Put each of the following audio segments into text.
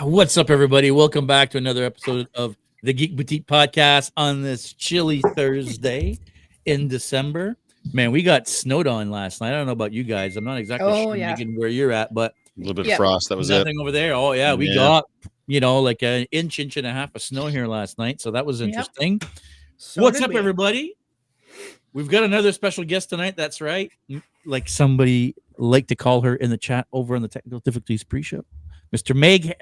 What's up, everybody? Welcome back to another episode of the Geek Boutique podcast on this chilly Thursday in December. Man, we got snowed on last night. I don't know about you guys. I'm not exactly sure, Megan, where you're at, but a little bit of frost. That was nothing over there. Oh, yeah. We got, like an inch and a half of snow here last night. So that was interesting. So what's up, everybody? We've got another special guest tonight. That's right. Like somebody like to call her in the chat over on the Technical Difficulties pre-show. Mr. Meghan.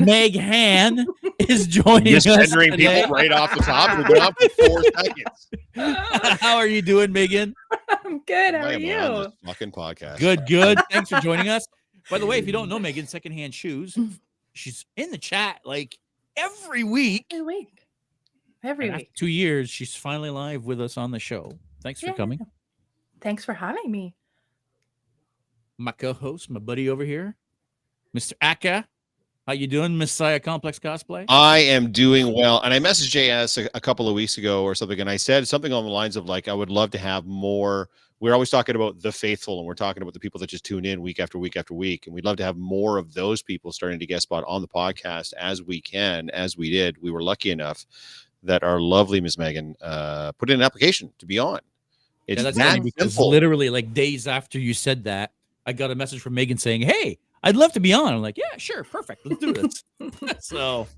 Meghan is joining us. Misgendering people right off the top. We've been on for 4 seconds. How are you doing, Megan? I'm good. How are you? Fucking podcast. Good. Thanks for joining us. By the way, if you don't know Megan, Secondhand Shoes, she's in the chat like every week. Every week. 2 years, she's finally live with us on the show. Thanks for coming. Thanks for having me. My co-host, my buddy over here, Mr. Aka. How you doing, Messiah Complex Cosplay? I am doing well. And I messaged JS a couple of weeks ago or something, and I said something on the lines of like, I would love to have more. We're always talking about the faithful, and we're talking about the people that just tune in week after week after week. And we'd love to have more of those people starting to guest spot on the podcast as we can, as we did. We were lucky enough that our lovely Miss Megan put in an application to be on. It's that's funny because literally like days after you said that, I got a message from Megan saying, "Hey, I'd love to be on." I'm like, "Yeah, sure, perfect. Let's do this." So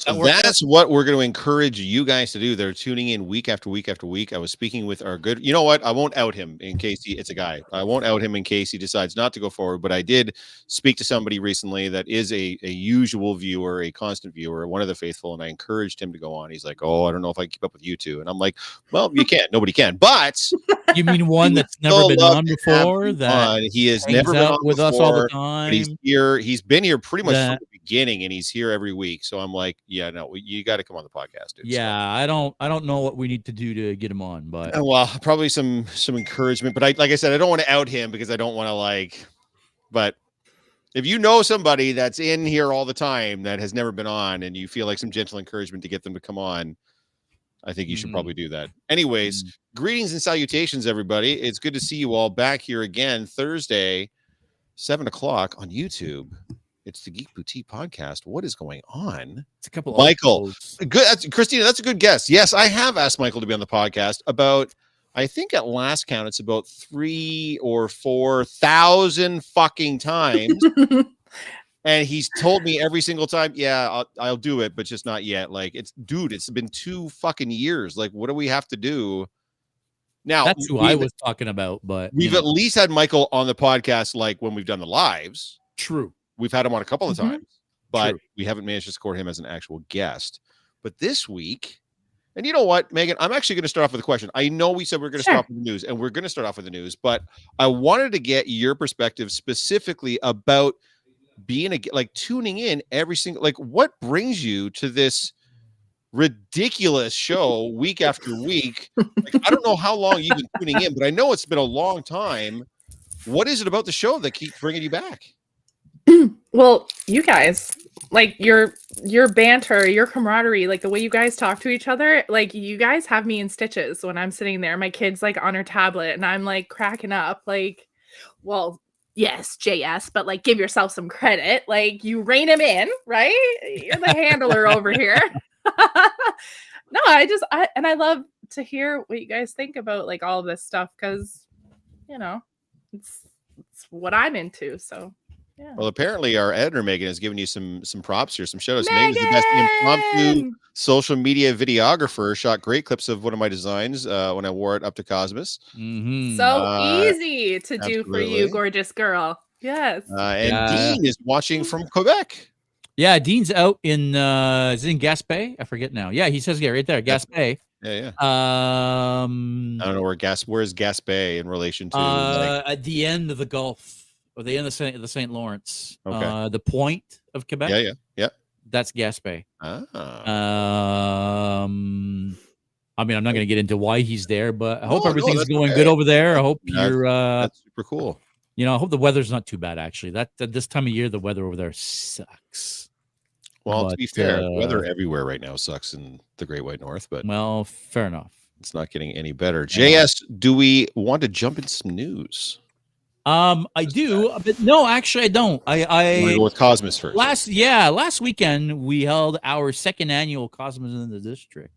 that's what we're going to encourage you guys to do. They're tuning in week after week after week. I was speaking with our good, you know what? I won't out him in case it's a guy. I won't out him in case he decides not to go forward. But I did speak to somebody recently that is a usual viewer, a constant viewer, one of the faithful, and I encouraged him to go on. He's like, "Oh, I don't know if I can keep up with you two." And I'm like, "Well, you can't. Nobody can." But you mean one that's never been on before? That he has never been on with us all the time. But he's here. He's been here pretty much from the beginning, and he's here every week. So I'm like, yeah, no, you got to come on the podcast, dude. Yeah, so. I don't know what we need to do to get him on, but well, probably some encouragement. But like I said, I don't want to out him because I don't want to but if you know somebody that's in here all the time that has never been on and you feel like some gentle encouragement to get them to come on, I think you should probably do that. Anyways, greetings and salutations, everybody. It's good to see you all back here again Thursday, 7:00 on YouTube. It's the Geek Boutique podcast. What is going on? It's a couple. Michael, good. Christina, that's a good guess. Yes, I have asked Michael to be on the podcast about. I think at last count, it's about 3,000 or 4,000 fucking times, and he's told me every single time, "Yeah, I'll do it, but just not yet." Like it's been 2 fucking years. Like, what do we have to do? Now that's who I was talking about, but we've at least had Michael on the podcast, like when we've done the lives. True. We've had him on a couple of times, but we haven't managed to score him as an actual guest. But this week, and you know what, Megan, I'm actually going to start off with a question. I know we said we're going to start off with the news, and we're going to start off with the news, but I wanted to get your perspective specifically about being tuning in every single, what brings you to this ridiculous show week after week? I don't know how long you've been tuning in, but I know it's been a long time. What is it about the show that keeps bringing you back? Well, you guys, your banter, your camaraderie, the way you guys talk to each other, you guys have me in stitches when I'm sitting there. My kid's on her tablet and I'm cracking up. Well, yes, JS, but give yourself some credit. You rein him in, right? You're the handler over here. No, I love to hear what you guys think about all this stuff because, it's what I'm into. So. Yeah. Well, apparently our editor Megan has given you some props here, some shout outs. Megan's the best impromptu social media videographer. Shot great clips of one of my designs when I wore it up to Cosmos. So easy to do for you, gorgeous girl. Yes. And Dean is watching from Quebec. Yeah, Dean's out in is it in Gaspé? I forget now. Yeah, he says right there, Gaspé. Yeah. I don't know where's Gaspé in relation to at the end of the Gulf. Or the end of the St. Lawrence, okay. The point of Quebec. Yeah. That's Gaspé. Ah. I mean, I'm not going to get into why he's there, but I hope everything's going good over there. I hope that's super cool. I hope the weather's not too bad. Actually, that this time of year, the weather over there sucks. Well, to be fair, weather everywhere right now sucks in the Great White North. But well, fair enough. It's not getting any better. JS, do we want to jump into some news? I do, but no, actually, I don't. I'm gonna go with Cosmos first. Last weekend we held our second annual Cosmos in the District,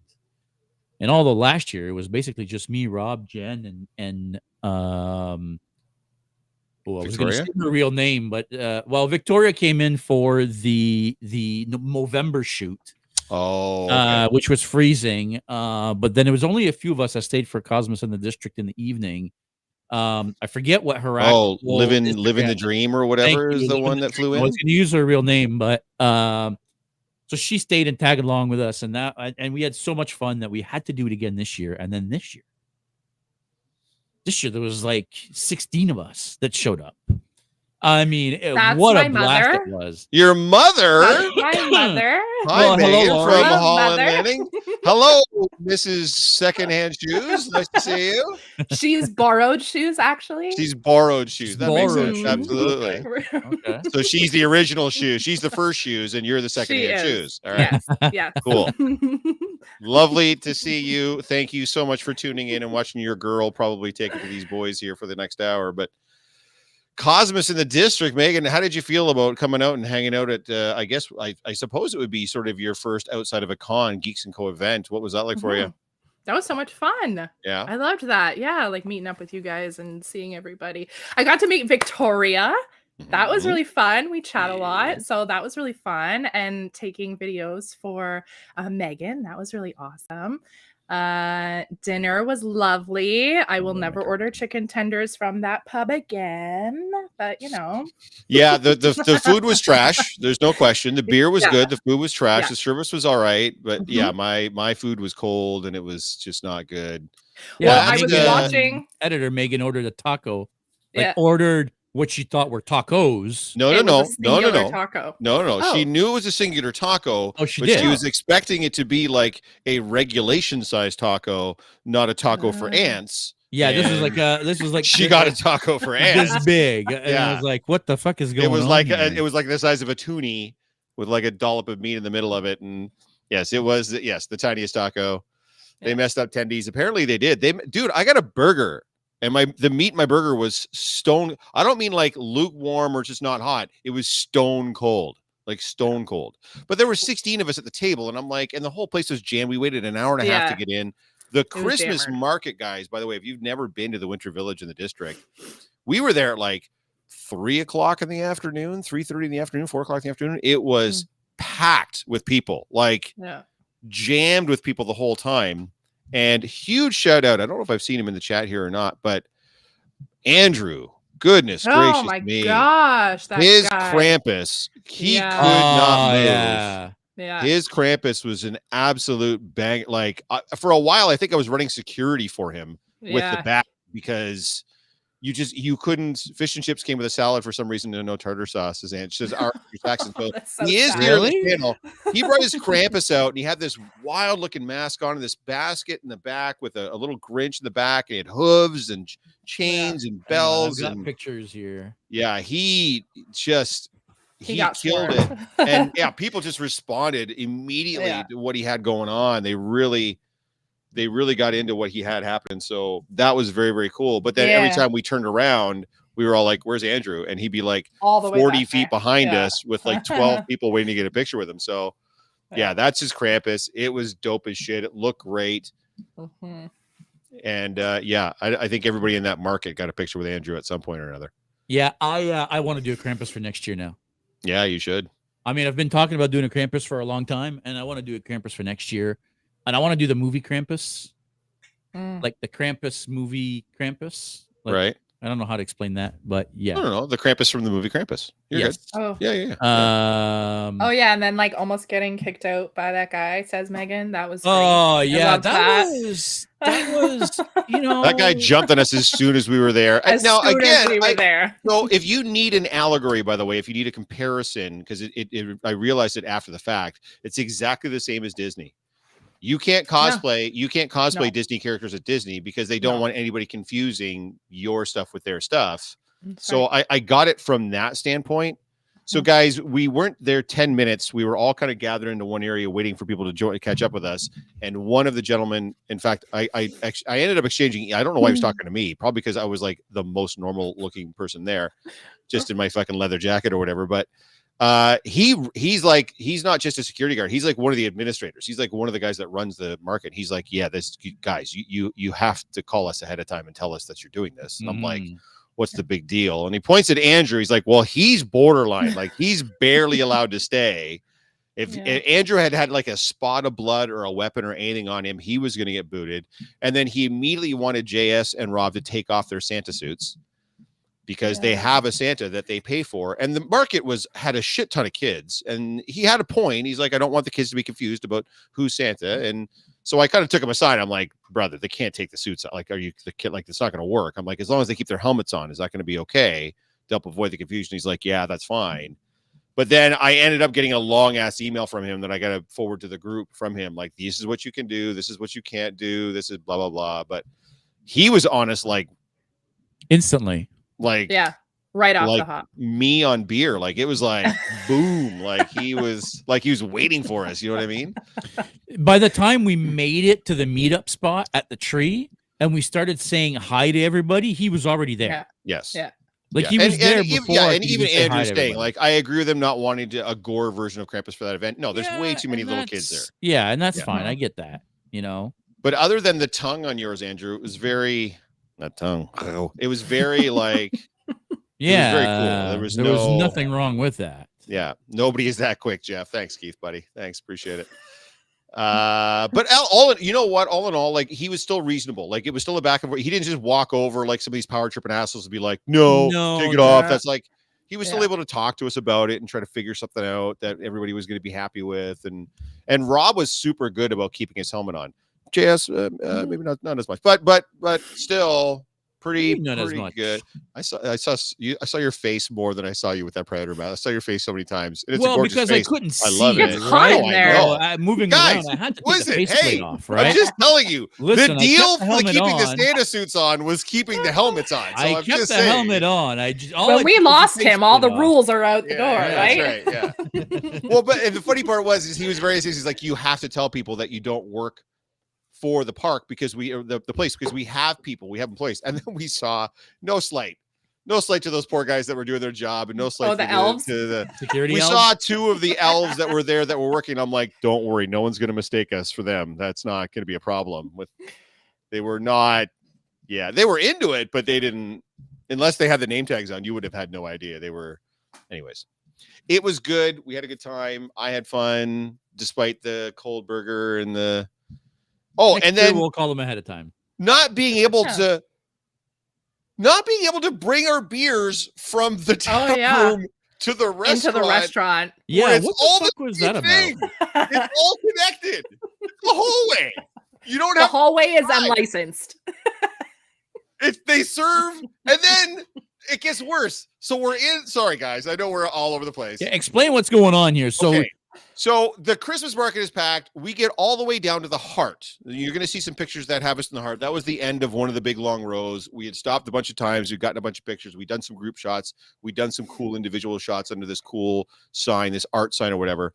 and although last year it was basically just me, Rob, Jen, and I was going to say her real name, but Victoria came in for the Movember shoot. Okay. Which was freezing. But then it was only a few of us that stayed for Cosmos in the District in the evening. I forget what her living the dream or whatever is the one that flew in. I was going to use her real name, but so she stayed and tagged along with us, and we had so much fun that we had to do it again this year. And then this year there was like 16 of us that showed up. I mean, what a blast it was. Your mother? That's my mother. Hi, Megan from Holland Mother. Landing. Hello, Mrs. Secondhand Shoes. Nice to see you. She's borrowed shoes, actually. She's borrowed shoes. That makes sense. shoes. Absolutely. Okay. So she's the original shoe. She's the first shoes, and you're the secondhand shoes. All right. Yes. Cool. Lovely to see you. Thank you so much for tuning in and watching your girl probably take it to these boys here for the next hour. But Cosmos in the District, Megan, how did you feel about coming out and hanging out at, I suppose it would be sort of your first outside of a con, Geeks & Co event. What was that like for you? That was so much fun. Yeah. I loved that. Yeah, like meeting up with you guys and seeing everybody. I got to meet Victoria. That was really fun. We chat a lot. So that was really fun. And taking videos for Megan. That was really awesome. Dinner was lovely. I will never order chicken tenders from that pub again, but you know. Yeah, the food was trash. There's no question. The beer was good. The food was trash. The service was all right, but yeah, my food was cold and it was just not good. Yeah, well, I was watching. Editor Megan ordered a taco. Ordered what she thought were tacos. No. Taco. No. Oh. She knew it was a singular taco. Oh, she did. She was expecting it to be like a regulation size taco, not a taco for ants. Yeah, this was like she got a taco for ants this big. And I was like, what the fuck is going on? It was like the size of a toonie with like a dollop of meat in the middle of it. And yes, it was the tiniest taco. They messed up tendies. Apparently they did. Dude, I got a burger. And the meat in my burger was stone. I don't mean like lukewarm or just not hot. It was stone cold, like stone cold. But there were 16 of us at the table, and I'm like, and the whole place was jammed. We waited an hour and a half to get in. The Christmas market, guys, by the way, if you've never been to the Winter Village in the District, we were there at like 3 o'clock in the afternoon, 3:30 in the afternoon, 4 o'clock in the afternoon. It was packed with people, like jammed with people the whole time. And huge shout out. I don't know if I've seen him in the chat here or not, but Andrew, goodness gracious me. Gosh, his guy. Krampus, he could not move. Yeah. His Krampus was an absolute bang. Like for a while, I think I was running security for him with the back because you couldn't. Fish and chips came with a salad for some reason and no tartar sauce. It's just our Jackson. So he is here on the channel. He brought his Krampus out and he had this wild looking mask on and this basket in the back with a little Grinch in the back. And he had hooves and chains and bells. I've got pictures here. Yeah, he killed it. And people just responded immediately to what he had going on. They really got into what he had happen. So that was very, very cool. But then every time we turned around, we were all like, where's Andrew? And he'd be like all the 40 feet behind us with like 12 people waiting to get a picture with him. So that's his Krampus. It was dope as shit. It looked great. And I think everybody in that market got a picture with Andrew at some point or another. Yeah, I want to do a Krampus for next year now. Yeah, you should. I mean, I've been talking about doing a Krampus for a long time, and I want to do a Krampus for next year. And I want to do the movie Krampus, like the Krampus movie Krampus. Like, right. I don't know how to explain that, but yeah. I don't know. The Krampus from the movie Krampus. You're good. Oh. Yeah. And then like almost getting kicked out by that guy, says Megan. That was that was that guy jumped on us as soon as we were there. So if you need an allegory, by the way, if you need a comparison, because I realized it after the fact, it's exactly the same as Disney. You can't cosplay. You can't cosplay Disney characters at Disney because they don't want anybody confusing your stuff with their stuff. So I got it from that standpoint. So guys, we weren't there 10 minutes. We were all kind of gathered into one area waiting for people to catch up with us. And one of the gentlemen, in fact, I ended up exchanging. I don't know why he was talking to me, probably because I was like the most normal looking person there, just in my fucking leather jacket or whatever. But he's not just a security guard. He's like one of the administrators. He's like one of the guys that runs the market. He's like, yeah, this guys, you have to call us ahead of time and tell us that you're doing this. And I'm like, what's the big deal? And he points at Andrew. He's like, well, he's borderline. Like, he's barely allowed to stay. If Andrew had like a spot of blood or a weapon or anything on him, he was going to get booted. And then he immediately wanted JS and Rob to take off their Santa suits because they have a Santa that they pay for. And the market had a shit ton of kids. And he had a point. He's like, I don't want the kids to be confused about who's Santa. And so I kind of took him aside. I'm like, brother, they can't take the suits out. Like, are you the kid? Like, it's not going to work. I'm like, as long as they keep their helmets on, is that going to be okay to help avoid the confusion? He's like, yeah, that's fine. But then I ended up getting a long ass email from him that I got to forward to the group from him. Like, this is what you can do. This is what you can't do. This is blah, blah, blah. But he was honest, like instantly. Like, yeah, right off the hop. Me on beer. Like, it was like, boom. Like, he was waiting for us. You know what I mean? By the time we made it to the meetup spot at the tree and we started saying hi to everybody, he was already there. Yeah. Yes. Yeah. Like, he was there before. Yeah, and even Andrew staying. Like, I agree with him not wanting a gore version of Krampus for that event. No, there's way too many little kids there. Yeah, and that's fine. I get that, you know. But other than the tongue on yours, Andrew, it was very that tongue. It was very like yeah, it was very cool. There was nothing wrong with that. Yeah, nobody is that quick, Jeff. Thanks, Keith, buddy. Thanks, appreciate it. But you know what? All in all, like, he was still reasonable. Like, it was still a back and forth. He didn't just walk over like some of these power tripping assholes and be like, no, take it off. That's like, he was still able to talk to us about it and try to figure something out that everybody was going to be happy with. And Rob was super good about keeping his helmet on. JS, maybe not as much, but still pretty good. I saw your face more than I saw you with that Predator mask. I saw your face so many times. And it's a gorgeous because face. I couldn't see. I love it. It's hot in there. Moving guys, around, I had to take the faceplate off. Right? I'm just telling you, Listen, the deal for keeping the Santa suits on was keeping the helmets on. So I kept the helmet on. When we lost him, all the rules are out the door, right? That's right. Yeah. Well, but the funny part was he was very serious. He's like, you have to tell people that you don't work for the park because the place, because we have employees. And then we saw no slight to those poor guys that were doing their job, and no slight to the elves. To the security. We elves? saw two of the elves that were there that were working. I'm like, don't worry, no one's going to mistake us for them. That's not going to be a problem. They were not. Yeah, they were into it, but they didn't. Unless they had the name tags on, you would have had no idea. They were. Anyways, it was good. We had a good time. I had fun despite the cold burger and the. Oh, Next and then we'll call them ahead of time. Not being able to bring our beers from the tap room to the restaurant. Into the restaurant. Yeah, what the fuck was that about? It's all connected. It's the hallway. You don't have the hallway is unlicensed. They serve, and then it gets worse. So we're in. Sorry, guys. I know we're all over the place. Yeah, explain what's going on here. So the Christmas market is packed. We get all the way down to the Heart. You're going to see some pictures that have us in the Heart. That was the end of one of the big long rows. We had stopped a bunch of times. We've gotten a bunch of pictures. We've done some group shots. We've done some cool individual shots under this cool sign, this art sign or whatever.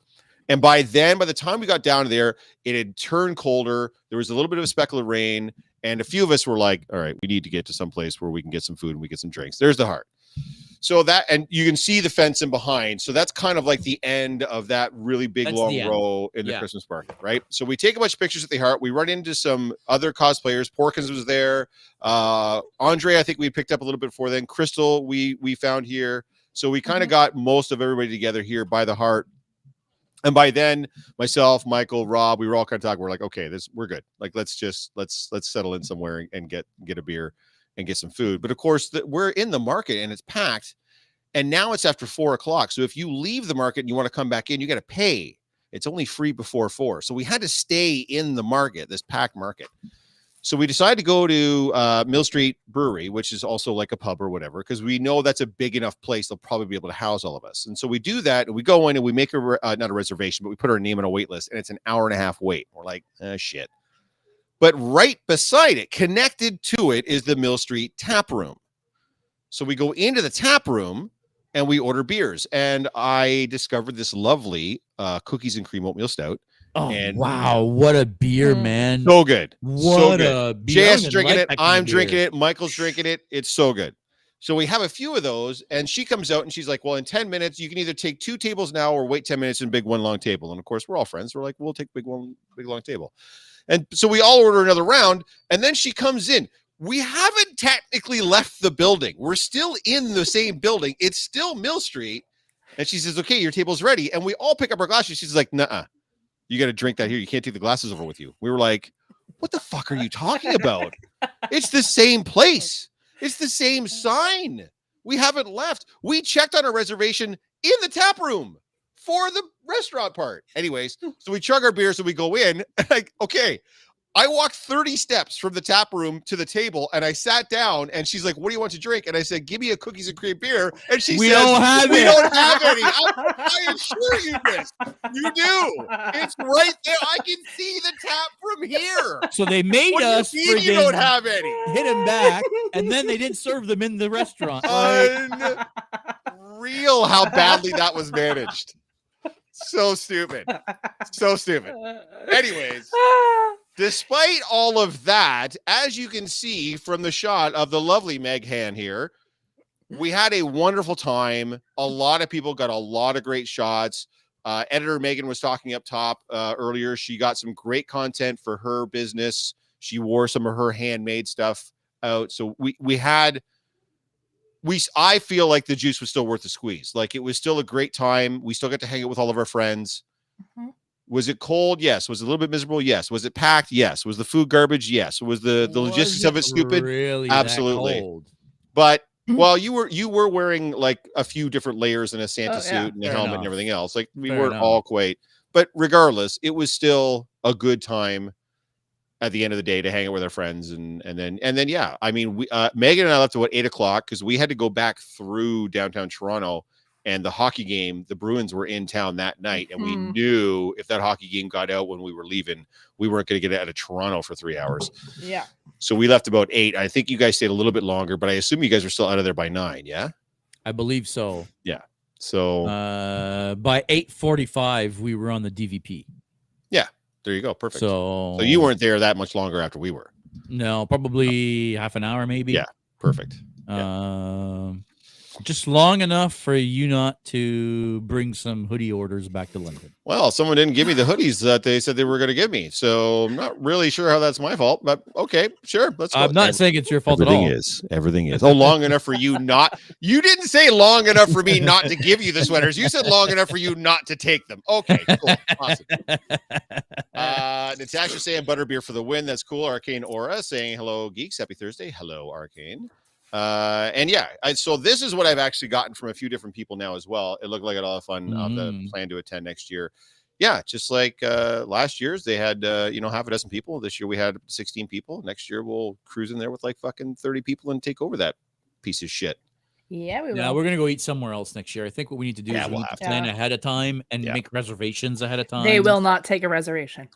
And by the time we got down there, it had turned colder. There was a little bit of a speckle of rain. And a few of us were like, all right, we need to get to some place where we can get some food and we get some drinks. There's the Heart. So and you can see the fence in behind. So that's kind of like the end of that really big long row in the Christmas market, right? So we take a bunch of pictures at the Heart. We run into some other cosplayers. Porkins was there. Andre, I think we picked up a little bit before then. Crystal, we found here. So we kind of got most of everybody together here by the Heart. And by then, myself, Michael, Rob, we were all kind of talking. We're like, okay, we're good. Like, let's settle in somewhere and get a beer and get some food. But of course, we're in the market and it's packed. And now it's after 4:00. So if you leave the market and you want to come back in, you got to pay. It's only free before 4. So we had to stay in the market, this packed market. So we decided to go to Mill Street Brewery, which is also like a pub or whatever, because we know that's a big enough place. They'll probably be able to house all of us. And so we do that, and we go in and we make not a reservation, but we put our name on a wait list, and it's an hour and a half wait. We're like, shit. But right beside it, connected to it, is the Mill Street Tap Room. So we go into the tap room, and we order beers. And I discovered this lovely cookies and cream oatmeal stout. Oh, and wow. What a beer, man. So good. What so a beer. JS drinking it. I'm drinking it. Michael's drinking it. It's so good. So we have a few of those, and she comes out and she's like, well, in 10 minutes, you can either take 2 tables now or wait 10 minutes and big one long table. And of course, we're all friends. We're like, we'll take big long table. And so we all order another round, and then she comes in. We haven't technically left the building. We're still in the same building. It's still Mill Street. And she says, okay, your table's ready. And we all pick up our glasses. She's like, nuh-uh. You got to drink that here. You can't take the glasses over with you. We were like, what the fuck are you talking about? It's the same place. It's the same sign. We haven't left. We checked on a reservation in the tap room for the restaurant part. Anyways, so we chug our beer, so we go in. Like, okay. I walked 30 steps from the tap room to the table, and I sat down, and she's like, what do you want to drink? And I said, give me a cookies and cream beer. And she says, we don't have any. I assure you this. You do. It's right there. I can see the tap from here. So they made us you don't have any. Hit them back, and then they didn't serve them in the restaurant. Unreal how badly that was managed. So stupid. So stupid. Anyways. Despite all of that, as you can see from the shot of the lovely Meghan here, we had a wonderful time. A lot of people got a lot of great shots. Editor Megan was talking up top earlier. She got some great content for her business. She wore some of her handmade stuff out. So I feel like the juice was still worth the squeeze. Like, it was still a great time. We still got to hang out with all of our friends. Mm-hmm. Was it cold? Yes. Was it a little bit miserable? Yes. Was it packed? Yes. Was the food garbage? Yes. Was the logistics of it stupid? Really absolutely. But well, you were wearing like a few different layers in a Santa suit and a helmet and everything else. Like, we weren't all quite, but regardless, it was still a good time at the end of the day to hang out with our friends. And then yeah, I mean, Megan and I left at 8 o'clock because we had to go back through downtown Toronto. And the hockey game, the Bruins were in town that night. And we knew if that hockey game got out when we were leaving, we weren't going to get out of Toronto for 3 hours. Yeah. So we left about 8. I think you guys stayed a little bit longer, but I assume you guys were still out of there by 9. Yeah. I believe so. Yeah. So by 8:45, we were on the DVP. Yeah. There you go. Perfect. So you weren't there that much longer after we were. No, probably half an hour, maybe. Yeah. Perfect. Just long enough for you not to bring some hoodie orders back to London. Well, someone didn't give me the hoodies that they said they were going to give me, so I'm not really sure how that's my fault. But okay, sure, let's go. I'm not saying it's your fault at all. Everything is. Oh, long enough for you not. You didn't say long enough for me not to give you the sweaters. You said long enough for you not to take them. Okay, cool, awesome. Natasha saying butterbeer for the win. That's cool. Arcane Aura saying hello, geeks. Happy Thursday. Hello, Arcane. And yeah, so this is what I've actually gotten from a few different people now as well. It looked like a lot of fun on the plan to attend next year. Yeah, just like last year's, they had half a dozen people. This year we had 16 people. Next year we'll cruise in there with like fucking 30 people and take over that piece of shit. Yeah, we will. Yeah, we're gonna go eat somewhere else next year. I think what we need to do is we need to plan ahead of time and make reservations ahead of time. They will not take a reservation.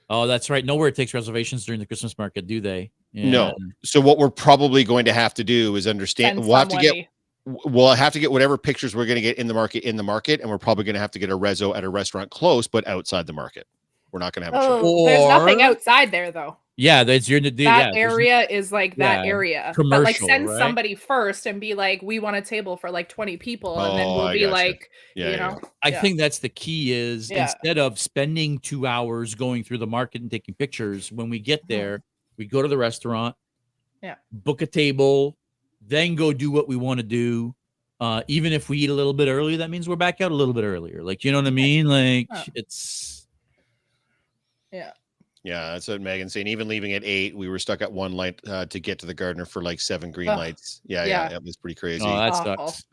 Oh, that's right. Nowhere takes reservations during the Christmas market, do they? Yeah. No. So what we're probably going to have to do is understand. We'll have to get whatever pictures we're going to get in the market, and we're probably going to have to get a rezo at a restaurant close, but outside the market. We're not going to have a show. There's nothing outside there though. Yeah, that's that area is like that area. But like send right? somebody first and be like, we want a table for like 20 people, and then we'll be like, I think that's the key is instead of spending 2 hours going through the market and taking pictures, when we get there, we go to the restaurant, book a table, then go do what we want to do. Even if we eat a little bit early, that means we're back out a little bit earlier. Like, you know what I mean? Like it's Yeah, that's what Megan's saying. Even leaving at 8, we were stuck at 1 light to get to the Gardner for like 7 green lights. Yeah, it was pretty crazy. Oh, that sucks.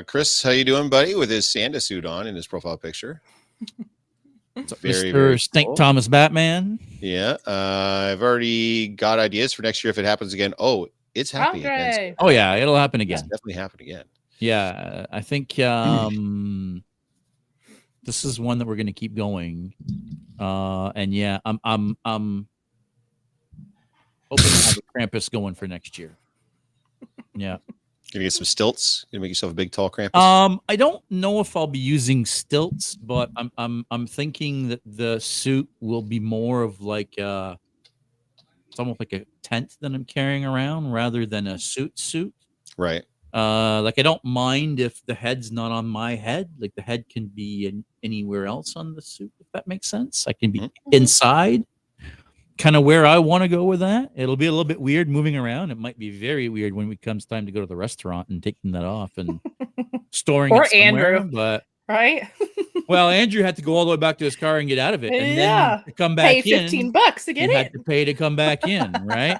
Chris, how you doing, buddy? With his Santa suit on in his profile picture. It's Mr. Stink cool. Thomas Batman. Yeah, I've already got ideas for next year if it happens again. Oh, it's happening again. Oh yeah, it'll happen again. It's definitely happen again. Yeah, I think this is one that we're going to keep going. And yeah, I'm hoping to have a Krampus going for next year. Yeah. Gonna get some stilts. Gonna make yourself a big tall Krampus. I don't know if I'll be using stilts, but I'm thinking that the suit will be more of like it's almost like a tent that I'm carrying around rather than a suit. Right. Like I don't mind if the head's not on my head. Like the head can be anywhere else on the suit, if that makes sense. I can be inside, kind of where I want to go with that. It'll be a little bit weird moving around. It might be very weird when it comes time to go to the restaurant and taking that off and storing or it somewhere. Andrew, but right? well, Andrew had to go all the way back to his car and get out of it, and then to come back pay $15 to get in. Had to pay to come back in, right?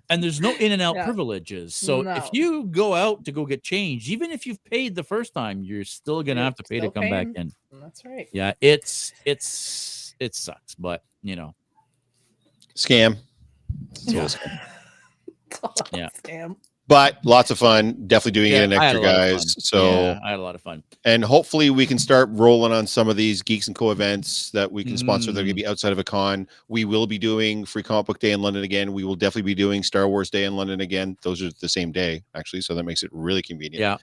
And there's no in and out privileges. So if you go out to go get changed, even if you've paid the first time, you're still gonna have to pay to come back in. That's right. Yeah, it sucks, but you know. Scam. Yeah. Scam. But lots of fun. Definitely doing it next year, guys. So I had a lot of fun. And hopefully we can start rolling on some of these Geeks and Co events that we can sponsor that are going to be outside of a con. We will be doing Free Comic Book Day in London again. We will definitely be doing Star Wars Day in London again. Those are the same day, actually. So that makes it really convenient. Yeah.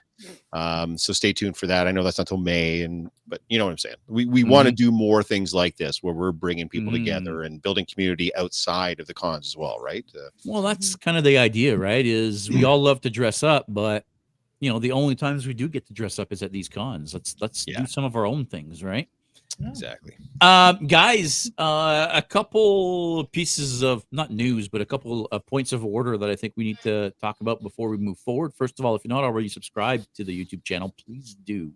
So stay tuned for that. I know that's not till May, but you know what I'm saying. We want to do more things like this where we're bringing people together and building community outside of the cons as well, right? Well, that's kind of the idea, right? Is we all love to dress up, but you know, the only times we do get to dress up is at these cons. Let's do some of our own things, right? Exactly. Guys, a couple pieces of not news, but a couple of points of order that I think we need to talk about before we move forward. First of all, if you're not already subscribed to the YouTube channel, please do.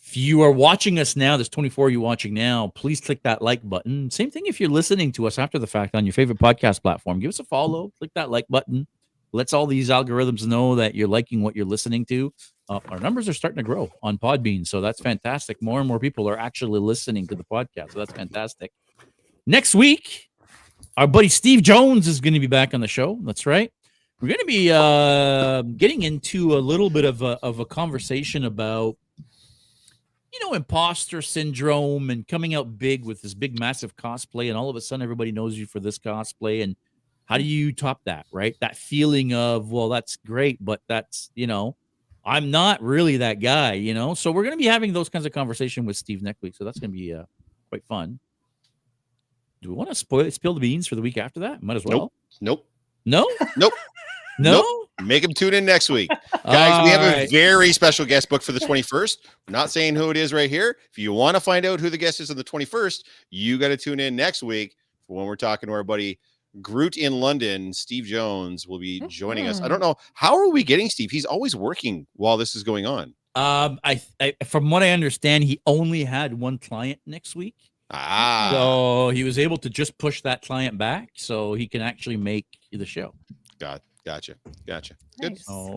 If you are watching us now, there's 24 of you watching now, please click that like button. Same thing if you're listening to us after the fact on your favorite podcast platform. Give us a follow, click that like button. Lets all these algorithms know that you're liking what you're listening to. Our numbers are starting to grow on Podbean, so that's fantastic. More and more people are actually listening to the podcast, so that's fantastic. Next week, our buddy Steve Jones is going to be back on the show. That's right. We're going to be getting into a little bit of a conversation about, you know, imposter syndrome and coming out big with this big, massive cosplay, and all of a sudden everybody knows you for this cosplay, and how do you top that, right? That feeling of, well, that's great, but that's, you know, I'm not really that guy, you know? So we're going to be having those kinds of conversation with Steve next week. So that's going to be quite fun. Do we want to spill the beans for the week after that? Might as well. Nope. No? Nope. No? Nope. Make them tune in next week. Guys, we have a very special guest booked for the 21st. We're not saying who it is right here. If you want to find out who the guest is on the 21st, you got to tune in next week for when we're talking to our buddy Groot in London. Steve Jones will be joining us. I don't know, how are we getting Steve? He's always working while this is going on. I from what I understand, he only had one client next week. So he was able to just push that client back so he can actually make the show. Gotcha. Good. Nice. So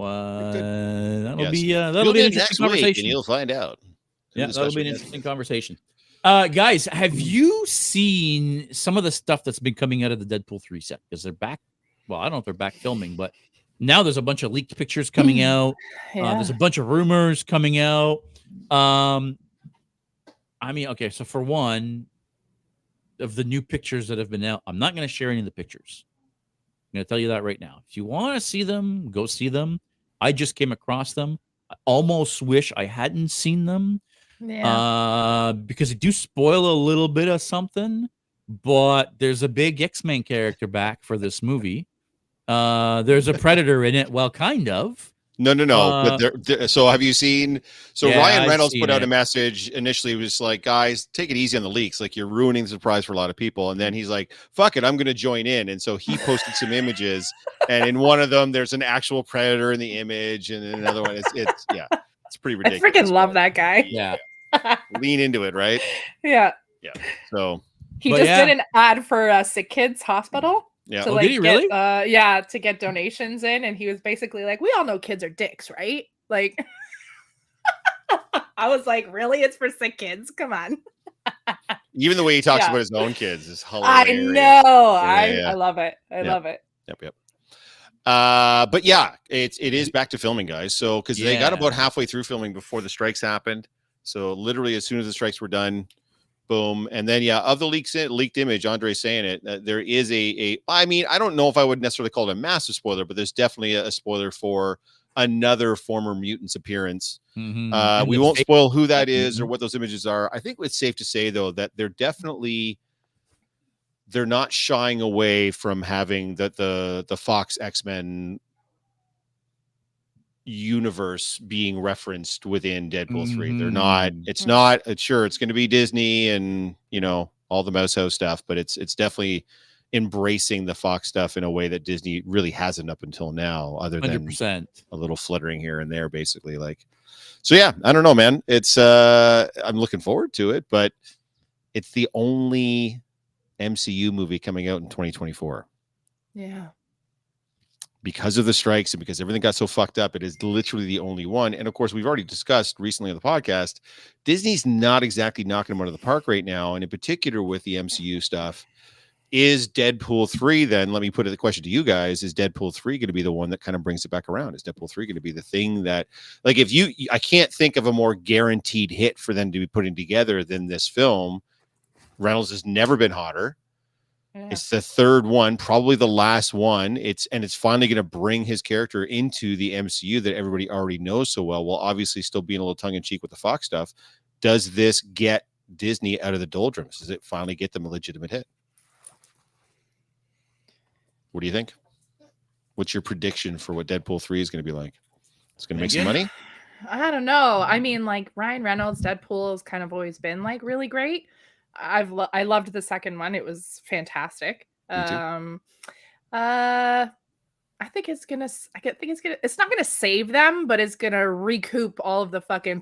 that'll be an interesting conversation. And you'll find out. Yeah, that'll be an interesting conversation. Guys, have you seen some of the stuff that's been coming out of the Deadpool 3 set? Because they're back. Well, I don't know if they're back filming, but now there's a bunch of leaked pictures coming out. There's a bunch of rumors coming out. I mean, okay, so for one, of the new pictures that have been out, I'm not going to share any of the pictures. I'm going to tell you that right now. If you want to see them, go see them. I just came across them. I almost wish I hadn't seen them. Because they do spoil a little bit of something, but there's a big X-Men character back for this movie. There's a Predator in it. Well, kind of. No. But so have you seen? So yeah, Ryan Reynolds put out a message initially. It was like, guys, take it easy on the leaks. Like, you're ruining the surprise for a lot of people. And then he's like, fuck it, I'm going to join in. And so he posted some images, and in one of them, there's an actual Predator in the image, and in another one, it's pretty ridiculous. I freaking love that guy. Yeah. Lean into it, right? Yeah. So he just did an ad for Sick Kids Hospital. Yeah. To, did he really? To get donations in, and he was basically like, "We all know kids are dicks, right?" Like, I was like, "Really? It's for sick kids? Come on." Even the way he talks about his own kids is hilarious. I know. I love it. I love it. Yep. But yeah, it is back to filming, guys. So because they got about halfway through filming before the strikes happened. So literally, as soon as the strikes were done, Boom. And then, yeah, of the leaked image, Andre's saying it, there is I mean, I don't know if I would necessarily call it a massive spoiler, but there's definitely a spoiler for another former mutant's appearance. We won't spoil who that is or what those images are. I think it's safe to say, though, that they're not shying away from having the Fox X-Men universe being referenced within Deadpool 3. They're not, it's sure it's going to be Disney and, you know, all the Mouse House stuff, but it's definitely embracing the Fox stuff in a way that Disney really hasn't up until now, other than 100%. A little fluttering here and there, basically. Like, so yeah, I don't know, man. It's I'm looking forward to it, but it's the only MCU movie coming out in 2024. Yeah. Because of the strikes and because everything got so fucked up, it is literally the only one. And of course, we've already discussed recently on the podcast, Disney's not exactly knocking them out of the park right now. And in particular with the MCU stuff, is Deadpool 3, then let me put the question to you guys, is Deadpool 3 going to be the one that kind of brings it back around? Is Deadpool 3 going to be the thing that, like, I can't think of a more guaranteed hit for them to be putting together than this film. Reynolds has never been hotter. Yeah. It's the third one, probably the last one. It's finally going to bring his character into the MCU that everybody already knows so well, while obviously still being a little tongue in cheek with the Fox stuff. Does this get Disney out of the doldrums? Does it finally get them a legitimate hit? What do you think? What's your prediction for what Deadpool 3 is going to be like? It's going to make some money? I don't know. I mean, like, Ryan Reynolds' Deadpool has kind of always been like really great. I loved the second one. It was fantastic. I think it's not gonna save them, but it's gonna recoup all of the fucking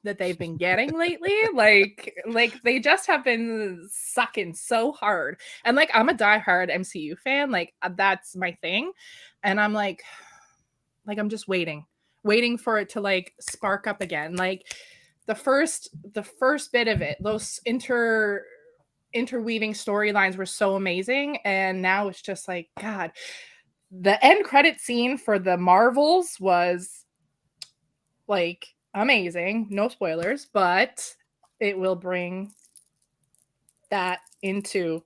that they've been getting lately. like they just have been sucking so hard. And like, I'm a diehard MCU fan. Like, that's my thing. And I'm like I'm just waiting for it to like spark up again. Like, the first bit of it, those interweaving storylines were so amazing, and now it's just like, God, the end credit scene for the Marvels was like amazing. No spoilers, but it will bring that into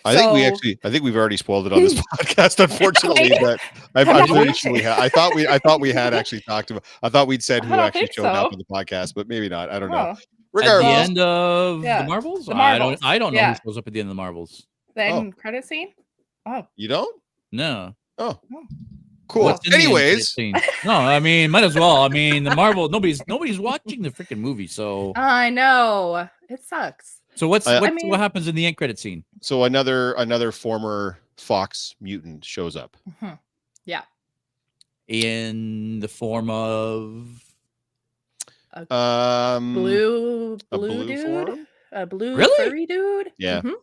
I think we've already spoiled it on this podcast, unfortunately. But I'm pretty sure we had. I thought we had actually talked about. I thought we'd said who actually showed up on the podcast, but maybe not. I don't know. Regardless, at the end of the Marvels, I don't know who shows up at the end of the Marvels. The end credit scene. Oh, you don't? No. Oh, cool. Anyways, no, I mean, might as well. I mean, the Marvel. Nobody's watching the freaking movie, so I know it sucks. So what happens in the end credit scene? So another former Fox mutant shows up. Mm-hmm. Yeah. In the form of a blue dude, form? a blue furry dude. Yeah. Mm-hmm.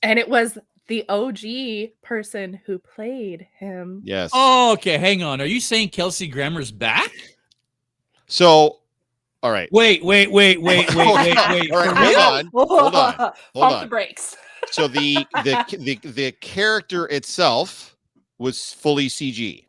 And it was the OG person who played him. Yes. Oh, okay. Hang on. Are you saying Kelsey Grammer's back? So. All right. Wait. All right, hold on. Pump the brakes. So the character itself was fully CG.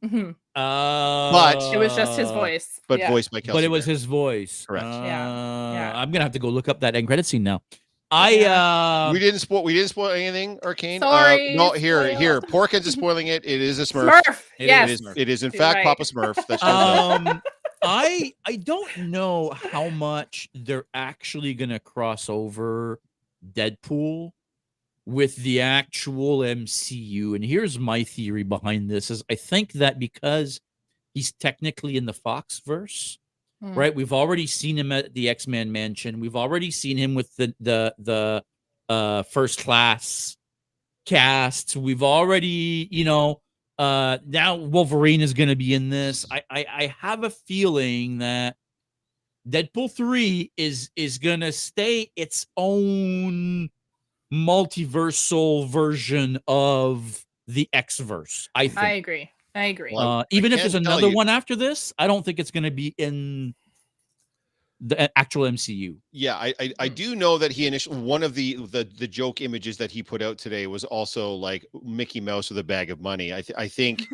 Mm-hmm. But it was just his voice. But voiced by Kelsey. But it was his voice. Correct. Yeah. I'm gonna have to go look up that end credit scene now. We didn't spoil anything, Arcane. Sorry. No, here. Porkins is spoiling it. It is a Smurf. It is in fact Papa Smurf. That shows up. I don't know how much they're actually gonna cross over Deadpool with the actual MCU. And here's my theory behind this: is I think that because he's technically in the Fox verse, right? We've already seen him at the X-Men mansion. We've already seen him with the first class cast. We've already, now Wolverine is going to be in this. I have a feeling that Deadpool 3 is going to stay its own multiversal version of the X-verse. I think. I agree. Even if there's another one after this, I don't think it's going to be in the actual MCU. Yeah, I do know that he initially, one of the joke images that he put out today was also like Mickey Mouse with a bag of money. I think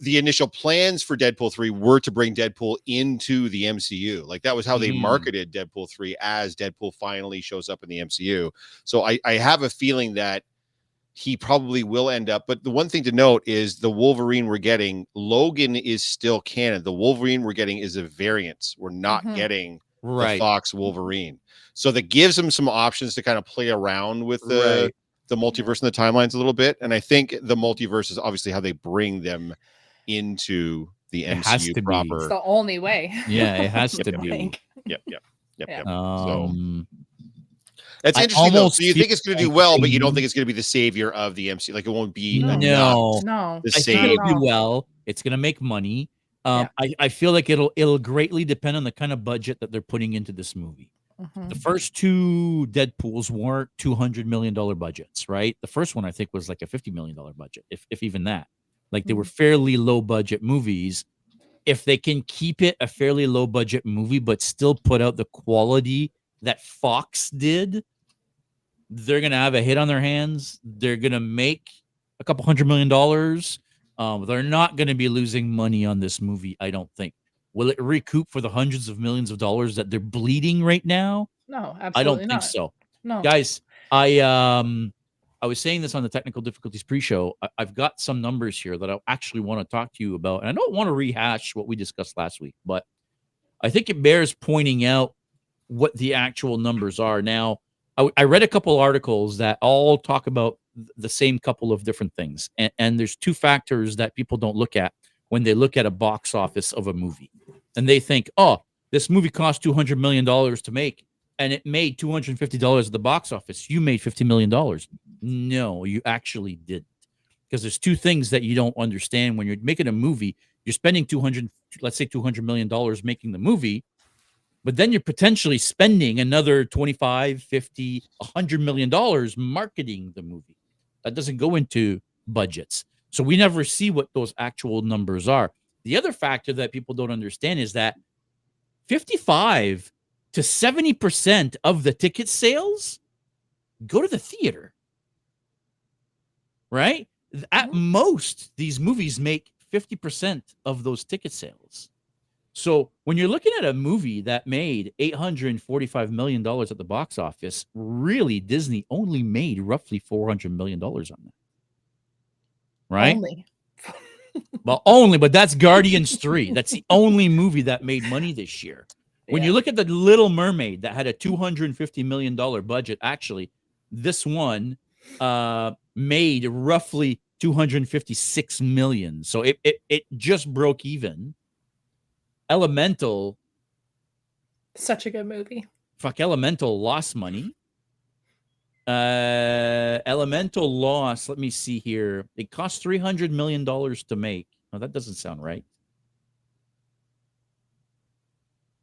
the initial plans for Deadpool 3 were to bring Deadpool into the MCU. Like that was how they marketed Deadpool 3 as Deadpool finally shows up in the MCU. So I have a feeling that he probably will end up. But the one thing to note is the Wolverine we're getting, Logan is still canon. The Wolverine we're getting is a variant. We're not getting the Fox Wolverine. So that gives him some options to kind of play around with the multiverse and the timelines a little bit. And I think the multiverse is obviously how they bring them into the MCU proper. It's the only way. Yeah, it has to be. Yep. So that's interesting though. So you think it's going to do well, but you don't think it's going to be the savior of the MCU. Like it won't be no. The I think it'll do well. It's going to make money. I feel like it'll greatly depend on the kind of budget that they're putting into this movie. The first two Deadpools weren't $200 million budgets, right? The first one I think was like a $50 million budget, if even that. Like they were fairly low budget movies. If they can keep it a fairly low budget movie, but still put out the quality that Fox did, they're gonna have a hit on their hands. They're gonna make a couple $100 million. They're not gonna be losing money on this movie, I don't think. Will it recoup for the hundreds of millions of dollars that they're bleeding right now? No, absolutely I don't think so. No, guys, I was saying this on the technical difficulties pre-show. I've got some numbers here that I actually want to talk to you about, and I don't want to rehash what we discussed last week, but I think it bears pointing out what the actual numbers are. Now, I read a couple articles that all talk about the same couple of different things, and there's two factors that people don't look at when they look at a box office of a movie. And they think, oh, this movie cost $200 million to make, and it made $250 at the box office. You made $50 million. No, you actually didn't. Because there's two things that you don't understand when you're making a movie. You're spending $200 million making the movie, but then you're potentially spending another $25, $50, $100 million marketing the movie. That doesn't go into budgets. So we never see what those actual numbers are. The other factor that people don't understand is that 55 to 70% of the ticket sales go to the theater, right? At most, these movies make 50% of those ticket sales. So when you're looking at a movie that made $845 million at the box office, really Disney only made roughly $400 million on that. Right? But that's Guardians 3. That's the only movie that made money this year. When you look at The Little Mermaid that had a $250 million budget, actually, this one made roughly $256 million. So it just broke even. Elemental. Such a good movie. Elemental lost money. Elemental loss. Let me see here. It cost $300 million to make. No, that doesn't sound right.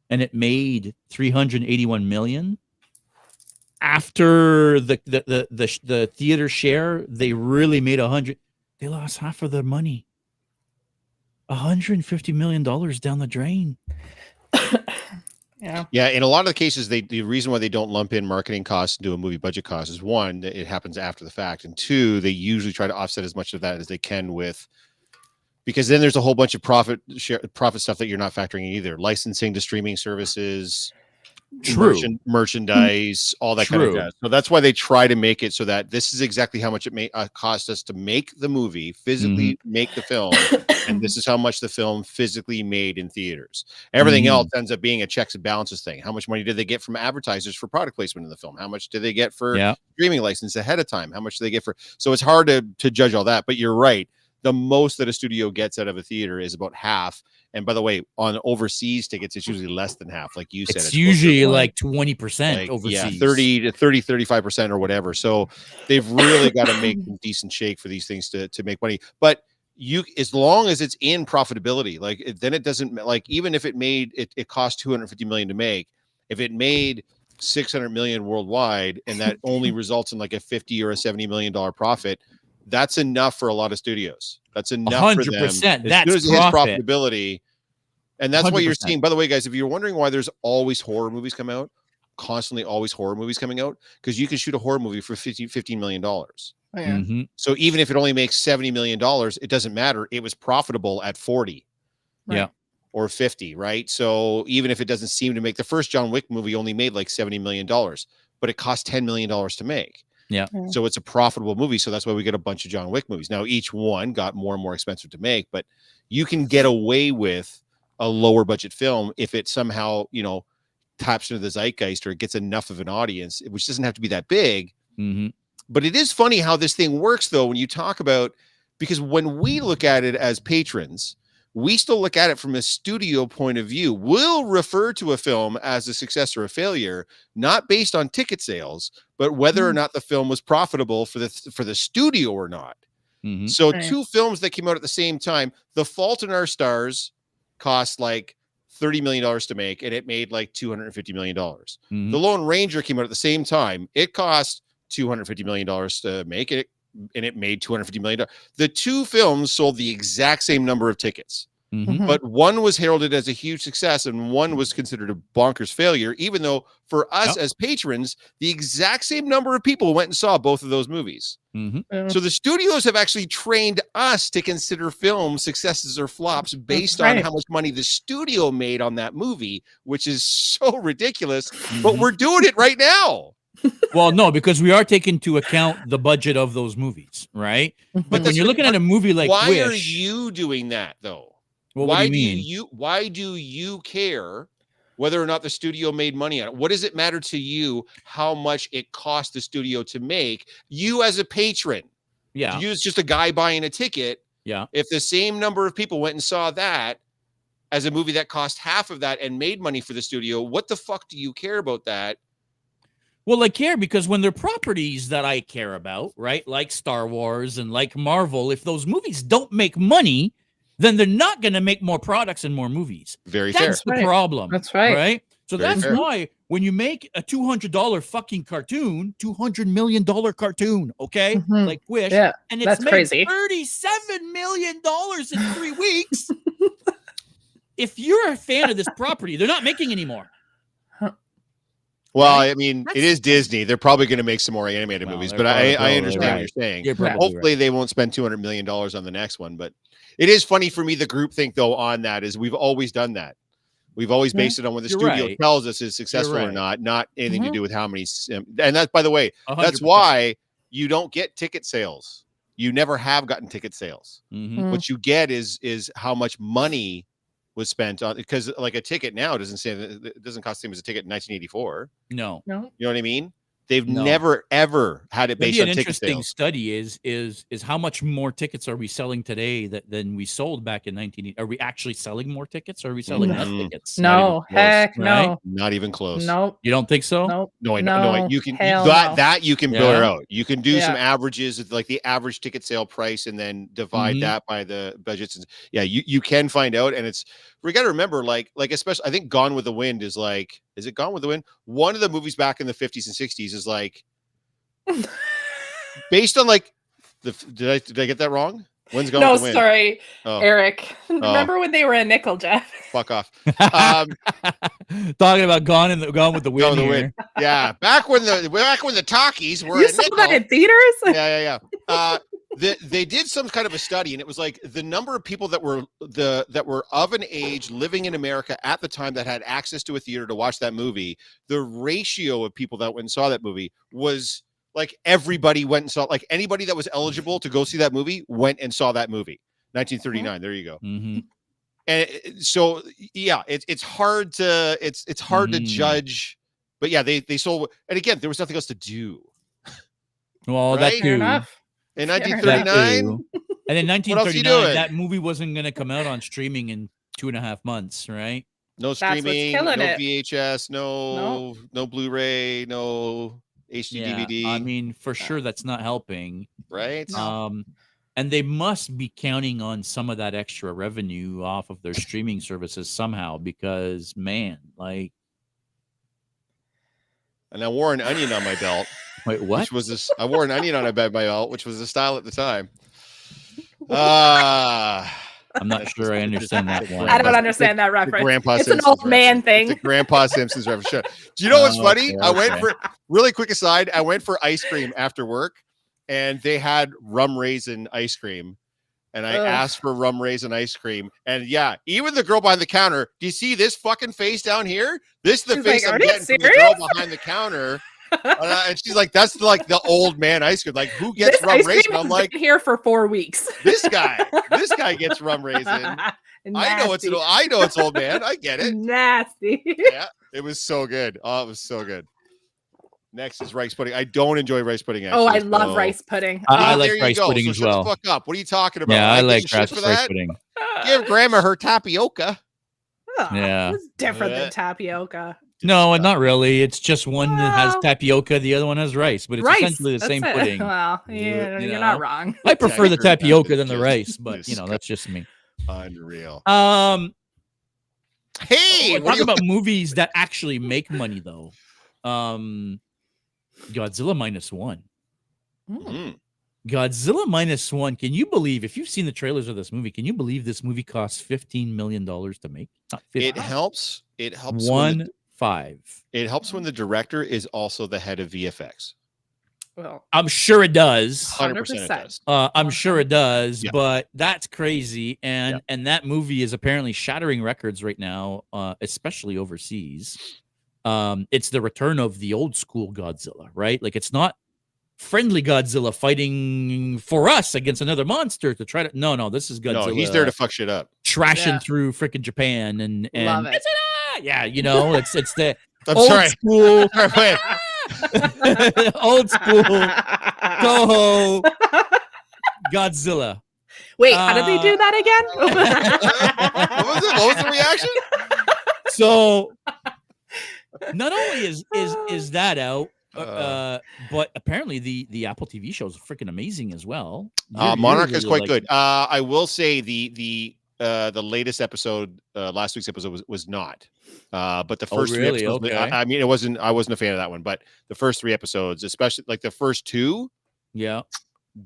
And it made $381 million. After the theater share, they really made $100. They lost half of their money. $150 million down the drain. Yeah. In a lot of the cases, the reason why they don't lump in marketing costs into a movie budget cost is one, that it happens after the fact, and two, they usually try to offset as much of that as they can with, because then there's a whole bunch of profit stuff that you're not factoring in either, licensing to streaming services, merchandise, all that kind of stuff. So that's why they try to make it so that this is exactly how much it may cost us to make the movie, physically make the film, and this is how much the film physically made in theaters. Everything else ends up being a checks and balances thing. How much money did they get from advertisers for product placement in the film? How much did they get for streaming license ahead of time? How much do they get for? So it's hard to judge all that. But you're right. The most that a studio gets out of a theater is about half. And by the way, on overseas tickets, it's usually less than half. Like you said, it's usually like 20% overseas, 30 to 35% or whatever. So they've really got to make some decent shake for these things to make money. But as long as it's in profitability, like then it doesn't, like, even if it made it cost $250 million to make, if it made $600 million worldwide, and that only results in like a $50 or a $70 million profit, that's enough for a lot of studios. That's enough 100%, for them. As that's soon as it hits profitability. And that's 100%. Why you're seeing, by the way, guys, if you're wondering why there's always horror movies come out, constantly always horror movies coming out, because you can shoot a horror movie for $15 million. Mm-hmm. So even if it only makes $70 million, it doesn't matter. It was profitable at 40. Yeah. Or 50, right? So even if it doesn't seem to make, the first John Wick movie only made like $70 million, but it cost $10 million to make. Yeah. So it's a profitable movie. So that's why we get a bunch of John Wick movies. Now, each one got more and more expensive to make, but you can get away with a lower budget film if it somehow, taps into the zeitgeist or it gets enough of an audience, which doesn't have to be that big. Mm-hmm. But it is funny how this thing works, though, when you talk about, because when we look at it as patrons, we still look at it from a studio point of view. We'll refer to a film as a success or a failure, not based on ticket sales, but whether or not the film was profitable for the studio or not. Mm-hmm. So two films that came out at the same time, The Fault in Our Stars cost like $30 million to make, and it made like $250 million. Mm-hmm. The Lone Ranger came out at the same time. It cost $250 million to make it, and it made $250 million. The two films sold the exact same number of tickets, but one was heralded as a huge success and one was considered a bonkers failure, even though for us as patrons, the exact same number of people went and saw both of those movies. So the studios have actually trained us to consider films successes or flops based on how much money the studio made on that movie, which is so ridiculous, but we're doing it right now. Well, no, because we are taking into account the budget of those movies, right? But when you're looking at a movie like why Wish, are you doing that though? Well, why what do you mean? Why do you care whether or not the studio made money on it? What does it matter to you how much it cost the studio to make? You as a patron, yeah, you as just a guy buying a ticket. Yeah, if the same number of people went and saw that as a movie that cost half of that and made money for the studio, what the fuck do you care about that? Well, I care because when they're properties that I care about, right, like Star Wars and like Marvel, if those movies don't make money, then they're not going to make more products and more movies. Very fair. That's the problem. That's right. Right? So Very that's fair. why when you make a $200 fucking cartoon, $200 million cartoon, okay, like Wish, and it's made crazy. $37 million in 3 weeks. If you're a fan of this property, they're not making anymore. Well, I mean, it is Disney. They're probably going to make some more animated movies, but I understand what you're saying. Hopefully they won't spend $200 million on the next one, but it is funny for me. The groupthink though on that is we've always done that. We've always based it on what the studio tells us is successful or not anything to do with how many. And that's, by the way, 100%. That's why you don't get ticket sales. You never have gotten ticket sales. What you get is how much money was spent on, because like a ticket now it doesn't cost the same as a ticket in 1984. No. You know what I mean? They've never ever had it based on ticket sales. An interesting study is how much more tickets are we selling today than we sold back in 1980? Are we actually selling more tickets or are we selling less tickets? No, heck no. Not even close. Nope. You don't think so? Nope. No, I know. No, you can that you can blur out. You can do some averages of like the average ticket sale price and then divide that by the budgets. And you can find out. And we got to remember, like especially I think Gone with the Wind is it Gone with the Wind? One of the movies back in the 50s and 60s is like based on like did I get that wrong? When's Gone with the Wind? No, sorry, Eric. Remember when they were a nickel, Jeff? Fuck off. Talking about Gone with the Wind. Here. Yeah, back when the talkies were. You saw that in theaters? Yeah. They did some kind of a study, and it was like the number of people that were of an age living in America at the time that had access to a theater to watch that movie. The ratio of people that went and saw that movie was like everybody went and saw, like anybody that was eligible to go see that movie went and saw that movie. 1939. There you go. And so it's hard to to judge, but they sold. And again, there was nothing else to do. Well, right? that's fair enough. In 1939, and in 1939, that movie wasn't going to come out on streaming in 2.5 months, right? No streaming, no VHS, no Blu-ray, no HD DVD. I mean, for sure, that's not helping, right? And they must be counting on some of that extra revenue off of their streaming services somehow, because man, like, and I wore an onion on my belt. Wait, what? I wore an onion on my belt, which was a style at the time. I'm not sure I understand that one. I don't understand that reference. It's Simpsons an old man thing. It's a Grandpa Simpsons reference. Do you know what's funny? Okay. I went for, really quick aside, I went for ice cream after work, and they had rum raisin ice cream. And I asked for rum raisin ice cream. And yeah, even the girl behind the counter, do you see this fucking face down here? This is the face I'm getting from the girl behind the counter. And she's like, that's like the old man ice cream. Like, who gets rum raisin? I'm like, here for 4 weeks. This guy gets rum raisin. I know it's old man. I get it. Nasty. Yeah, it was so good. Oh, it was so good. Next is rice pudding. I don't enjoy rice pudding. Actually, I love rice pudding. I like rice pudding as well. Shut the fuck up. What are you talking about? Yeah, I like rice pudding. Give Grandma her tapioca. Yeah, it's different than tapioca. No, not really. It's just one that has tapioca, the other one has rice, but it's essentially the same pudding. Well, you're not wrong. I prefer the tapioca than the rice, but that's just me. Unreal. Hey, talk about movies that actually make money though. Godzilla -1. Godzilla -1. Can you believe, if you've seen the trailers of this movie, can you believe this movie costs $15 million to make? It helps. It helps. 1.5. It helps when the director is also the head of VFX. Well, I'm sure it does. 100% it does. I'm sure it does, but that's crazy. And that movie is apparently shattering records right now, especially overseas. It's the return of the old school Godzilla, right? Like, it's not friendly Godzilla fighting for us against another monster to try to. No, this is Godzilla. No, he's there to fuck shit up, trashing through freaking Japan and love it. Yeah, it's the I'm old sorry. School, old school Toho Godzilla. Wait, how did they do that again? What was the reaction? So. Not only is that out, but apparently the Apple TV show is freaking amazing as well. Monarch is quite good. I will say the latest episode, last week's episode was not. But the first 3 episodes, I mean, I wasn't a fan of that one, but the first 3 episodes, especially like the first 2,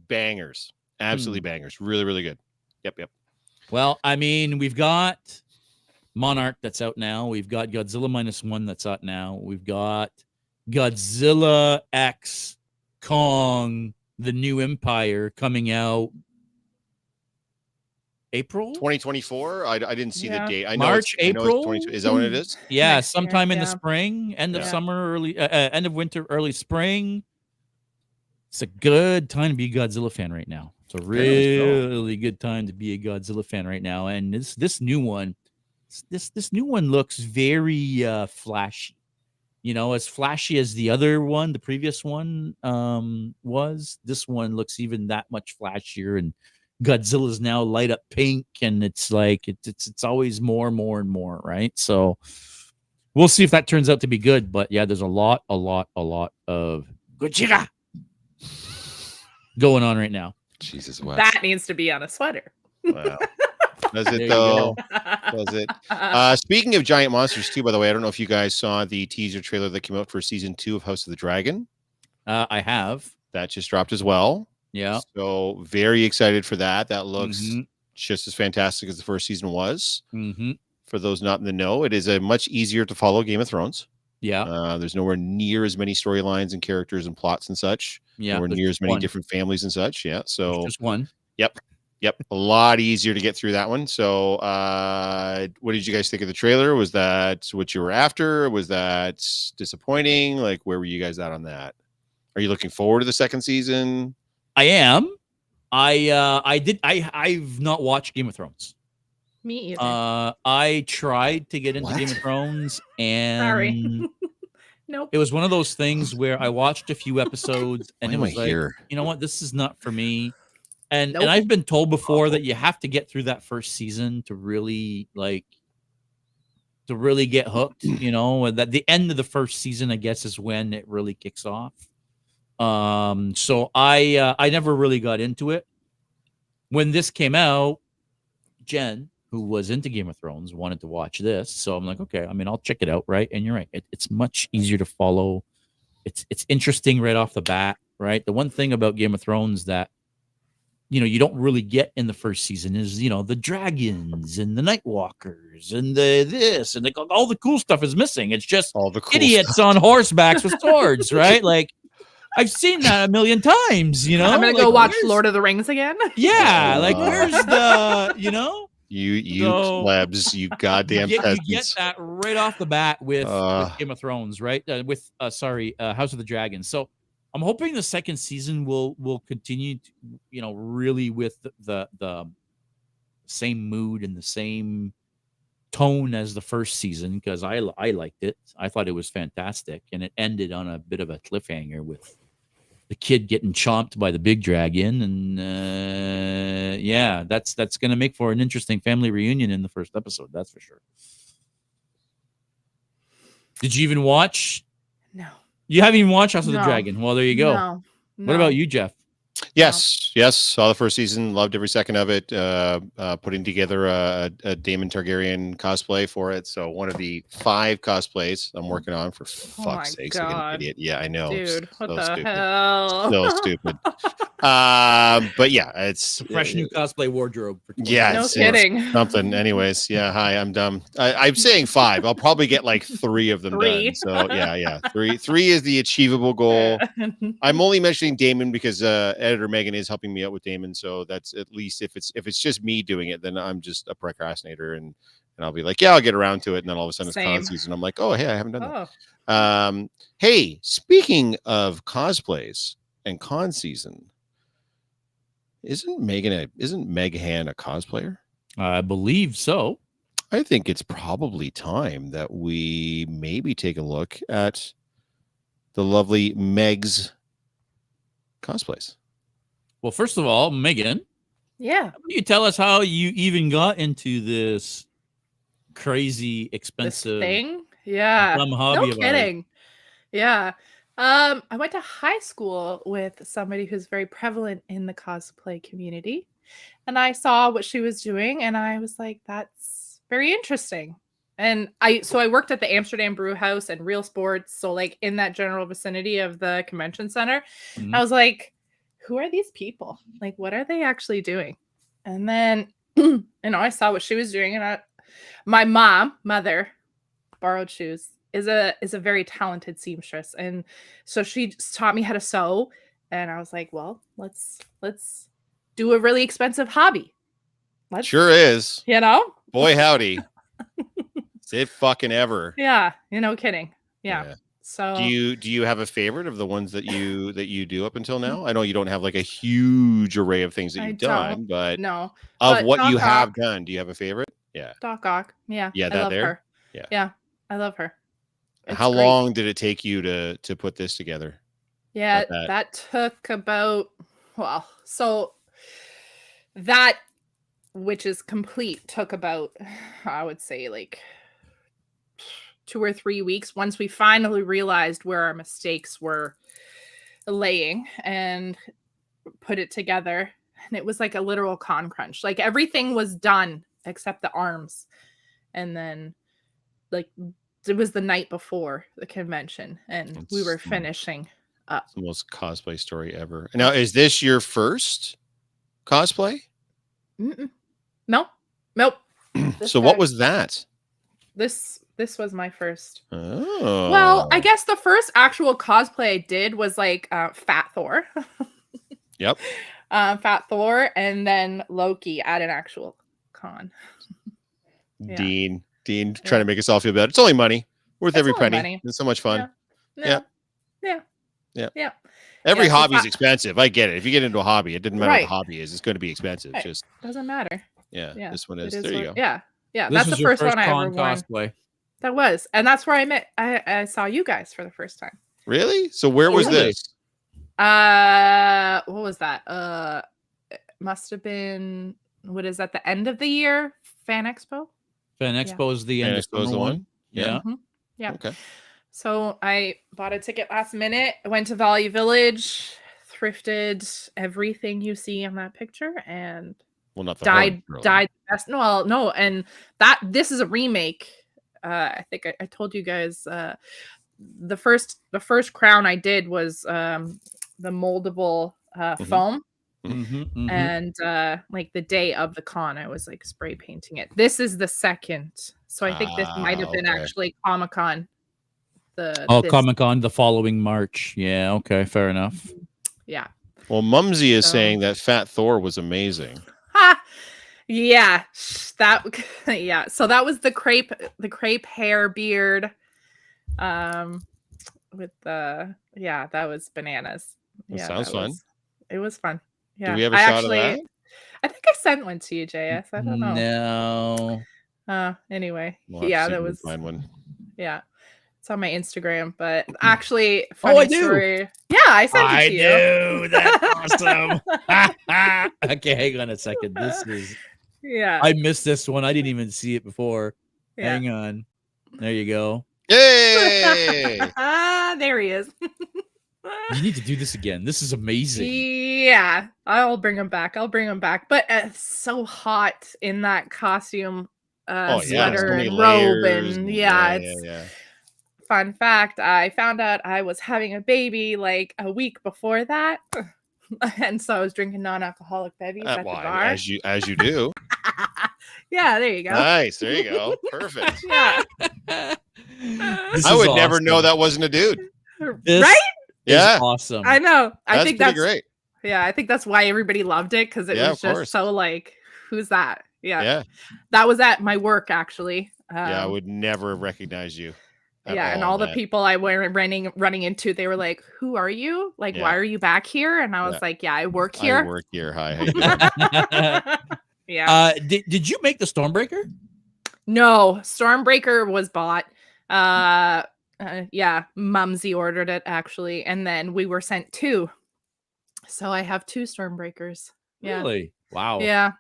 bangers, absolutely bangers, really, really good. Yep. Well, I mean, we've got Monarch that's out now. We've got Godzilla -1 that's out now. We've got Godzilla X Kong, the New Empire, coming out April 2024. I didn't see the date. I know March, April. Is that what it is? Yeah, sometime in the spring, end of summer, early end of winter, early spring. It's a good time to be a Godzilla fan right now. It's a really good time to be a Godzilla fan right now. And this new one. This new one looks very flashy, as flashy as the other one, the previous one was. This one looks even that much flashier, and Godzilla's now light up pink, and it's like it's always more and more, right? So we'll see if that turns out to be good. But yeah, there's a lot of Godzilla going on right now. Jesus, wow. That needs to be on a sweater. Wow. Does it though? Does it? Speaking of giant monsters too, by the way, I don't know if you guys saw the teaser trailer that came out for season 2 of House of the Dragon. I have. That just dropped as well. Yeah. So very excited for that. That looks just as fantastic as the first season was. For those not in the know, it is a much easier to follow Game of Thrones. Yeah. There's nowhere near as many storylines and characters and plots and such. Yeah. Nowhere near as many different families and such. Yeah. So there's just one. Yep. A lot easier to get through that one. So what did you guys think of the trailer? Was that what you were after? Was that disappointing? Like, where were you guys at on that? Are you looking forward to the second season? I am. I've not watched Game of Thrones. Me either. I tried to get into Game of Thrones, and sorry. Nope. It was one of those things where I watched a few episodes and it was like, here? You know what? This is not for me. And I've been told before that you have to get through that first season to really get hooked, that the end of the first season, I guess, is when it really kicks off. So I never really got into it. When this came out, Jen, who was into Game of Thrones, wanted to watch this. So I'm like, okay, I mean, I'll check it out, right? And you're right. It's much easier to follow. It's interesting right off the bat, right? The one thing about Game of Thrones that you don't really get in the first season is, the dragons and the Night Walkers and this and all the cool stuff is missing. It's just all the cool idiots on horsebacks with swords, right? Like, I've seen that a million times, you know? I'm going to go watch Lord of the Rings again. Yeah, like where's the, You plebs, you goddamn peasants. You get that right off the bat with Game of Thrones, right? House of the Dragon. So I'm hoping the second season will continue to, really with the same mood and the same tone as the first season, because I liked it. I thought it was fantastic, and it ended on a bit of a cliffhanger with the kid getting chomped by the big dragon, and that's going to make for an interesting family reunion in the first episode. That's for sure. Did you even watch? No. You haven't even watched House of the Dragon? Well, there you go. No. What about you, Jeff? Yes. Saw the first season, loved every second of it. Putting together a Daemon Targaryen cosplay for it. So one of the 5 cosplays I'm working on, for fuck's sakes, like an idiot. Yeah, I know. Dude, what so the stupid. hell? So stupid. But yeah, it's fresh new cosplay wardrobe. Yeah, no kidding. Something. Anyways, yeah. Hi, I'm dumb. I'm saying 5. I'll probably get like 3 of them 3. done. So yeah. 3 is the achievable goal. I'm only mentioning Damon because editor Megan is helping me out with Damon. So that's, at least if it's just me doing it, then I'm just a procrastinator, and I'll be like, yeah, I'll get around to it, and then all of a sudden it's con season. I'm like, oh hey, I haven't done that. Hey, speaking of cosplays and con season, isn't Meghan a cosplayer? I believe so. I think it's probably time that we maybe take a look at the lovely Meg's cosplays. Well, first of all, Megan. Yeah. Can you tell us how you even got into this crazy expensive thing? Yeah. Dumb hobby no kidding. Yeah. I went to high school with somebody who's very prevalent in the cosplay community, and I saw what she was doing, and I was like, that's very interesting. And I worked at the Amsterdam Brew House and Real Sports, so like in that general vicinity of the convention center. I was like, who are these people? Like, what are they actually doing? And then I saw what she was doing, and my mother borrowed shoes. Is a very talented seamstress, and so she taught me how to sew, and I was like, well, let's do a really expensive hobby. Sure is. Boy howdy. Is it fucking ever. Yeah, no kidding. Yeah. So do you have a favorite of the ones that you do up until now? I know you don't have like a huge array of things that you've done, but no. Of what you have done, do you have a favorite? Yeah. Doc Ock. Yeah. Yeah, I love there. Her. Yeah. I love her. How long did it take you to put this together? Yeah, that took about, so that, which is complete, took about, I would say, like 2 or 3 weeks once we finally realized where our mistakes were laying and put it together. And it was like a literal con crunch. Like everything was done except the arms. And then like it was the night before the convention, and we were finishing up. It's the most cosplay story ever. Now, is this your first cosplay? No, nope. So what was that? This was my first. Oh. Well, I guess the first actual cosplay I did was like Fat Thor. Yep. Fat Thor, and then Loki at an actual con. Dean trying to make us all feel better. It's only money. Worth every penny. Money. It's so much fun. Yeah. Every hobby is expensive. I get it. If you get into a hobby, it doesn't matter what the hobby is. It's going to be expensive. Right. Just doesn't matter. Yeah. This one is. There you go. Yeah. This That's the first one I ever won. Cosplay. That was, and that's where I met. I saw you guys for the first time. Really? So where was this? What was that? It must have been. What is that? The end of the year Fan Expo. Fan Expo is the end. Expo is the one. Yeah. Mm-hmm. Yeah. Okay. So I bought a ticket last minute. I went to Value Village, thrifted everything you see in that picture, and not the died best. No, and this is a remake. I think I told you guys the first crown I did was the moldable foam. And like the day of the con, I was like spray painting it. This is the second, so I think this might have been actually Comic-Con Comic-Con the following March. Yeah, okay, fair enough. Yeah. Well, Mumsy is saying that Fat Thor was amazing. Ha! Yeah, that yeah. So that was the crepe hair beard, with the that was bananas. That Yeah, sounds fun. It was fun. Yeah, Do we have a shot of that? I think I sent one to you, JS. I don't No. know. Anyway, that was find one. Yeah, it's on my Instagram. But actually, I funny do. story. Yeah, I sent it to you. I do. That's awesome. Okay, hang on a second. This is. Yeah. I missed this one. I didn't even see it before. Yeah. Hang on. There you go. Yay! There he is. You need to do this again. This is amazing. Yeah, I'll bring him back. But it's so hot in that costume, sweater and robe, and yeah. Fun fact: I found out I was having a baby like a week before that, and so I was drinking non-alcoholic bevvies at the bar. As you do. Yeah, there you go. Nice, there you go. Perfect. Yeah. I would never know that wasn't a dude. Right? Yeah, awesome. I know. I think that's great. Yeah, I think that's why everybody loved it, because it was just so like, who's that? Yeah. That was at my work, actually. I would never recognize you. And all the people I were running into, they were like, "Who are you? Like, why are you back here?" And I was like, "Yeah, I work here." I work here. Hi, how you doing? Yeah. Did you make the Stormbreaker? No, Stormbreaker was bought. Mumsy ordered it, actually, and then we were sent 2. So I have 2 Stormbreakers. Yeah. Really? Wow. Yeah.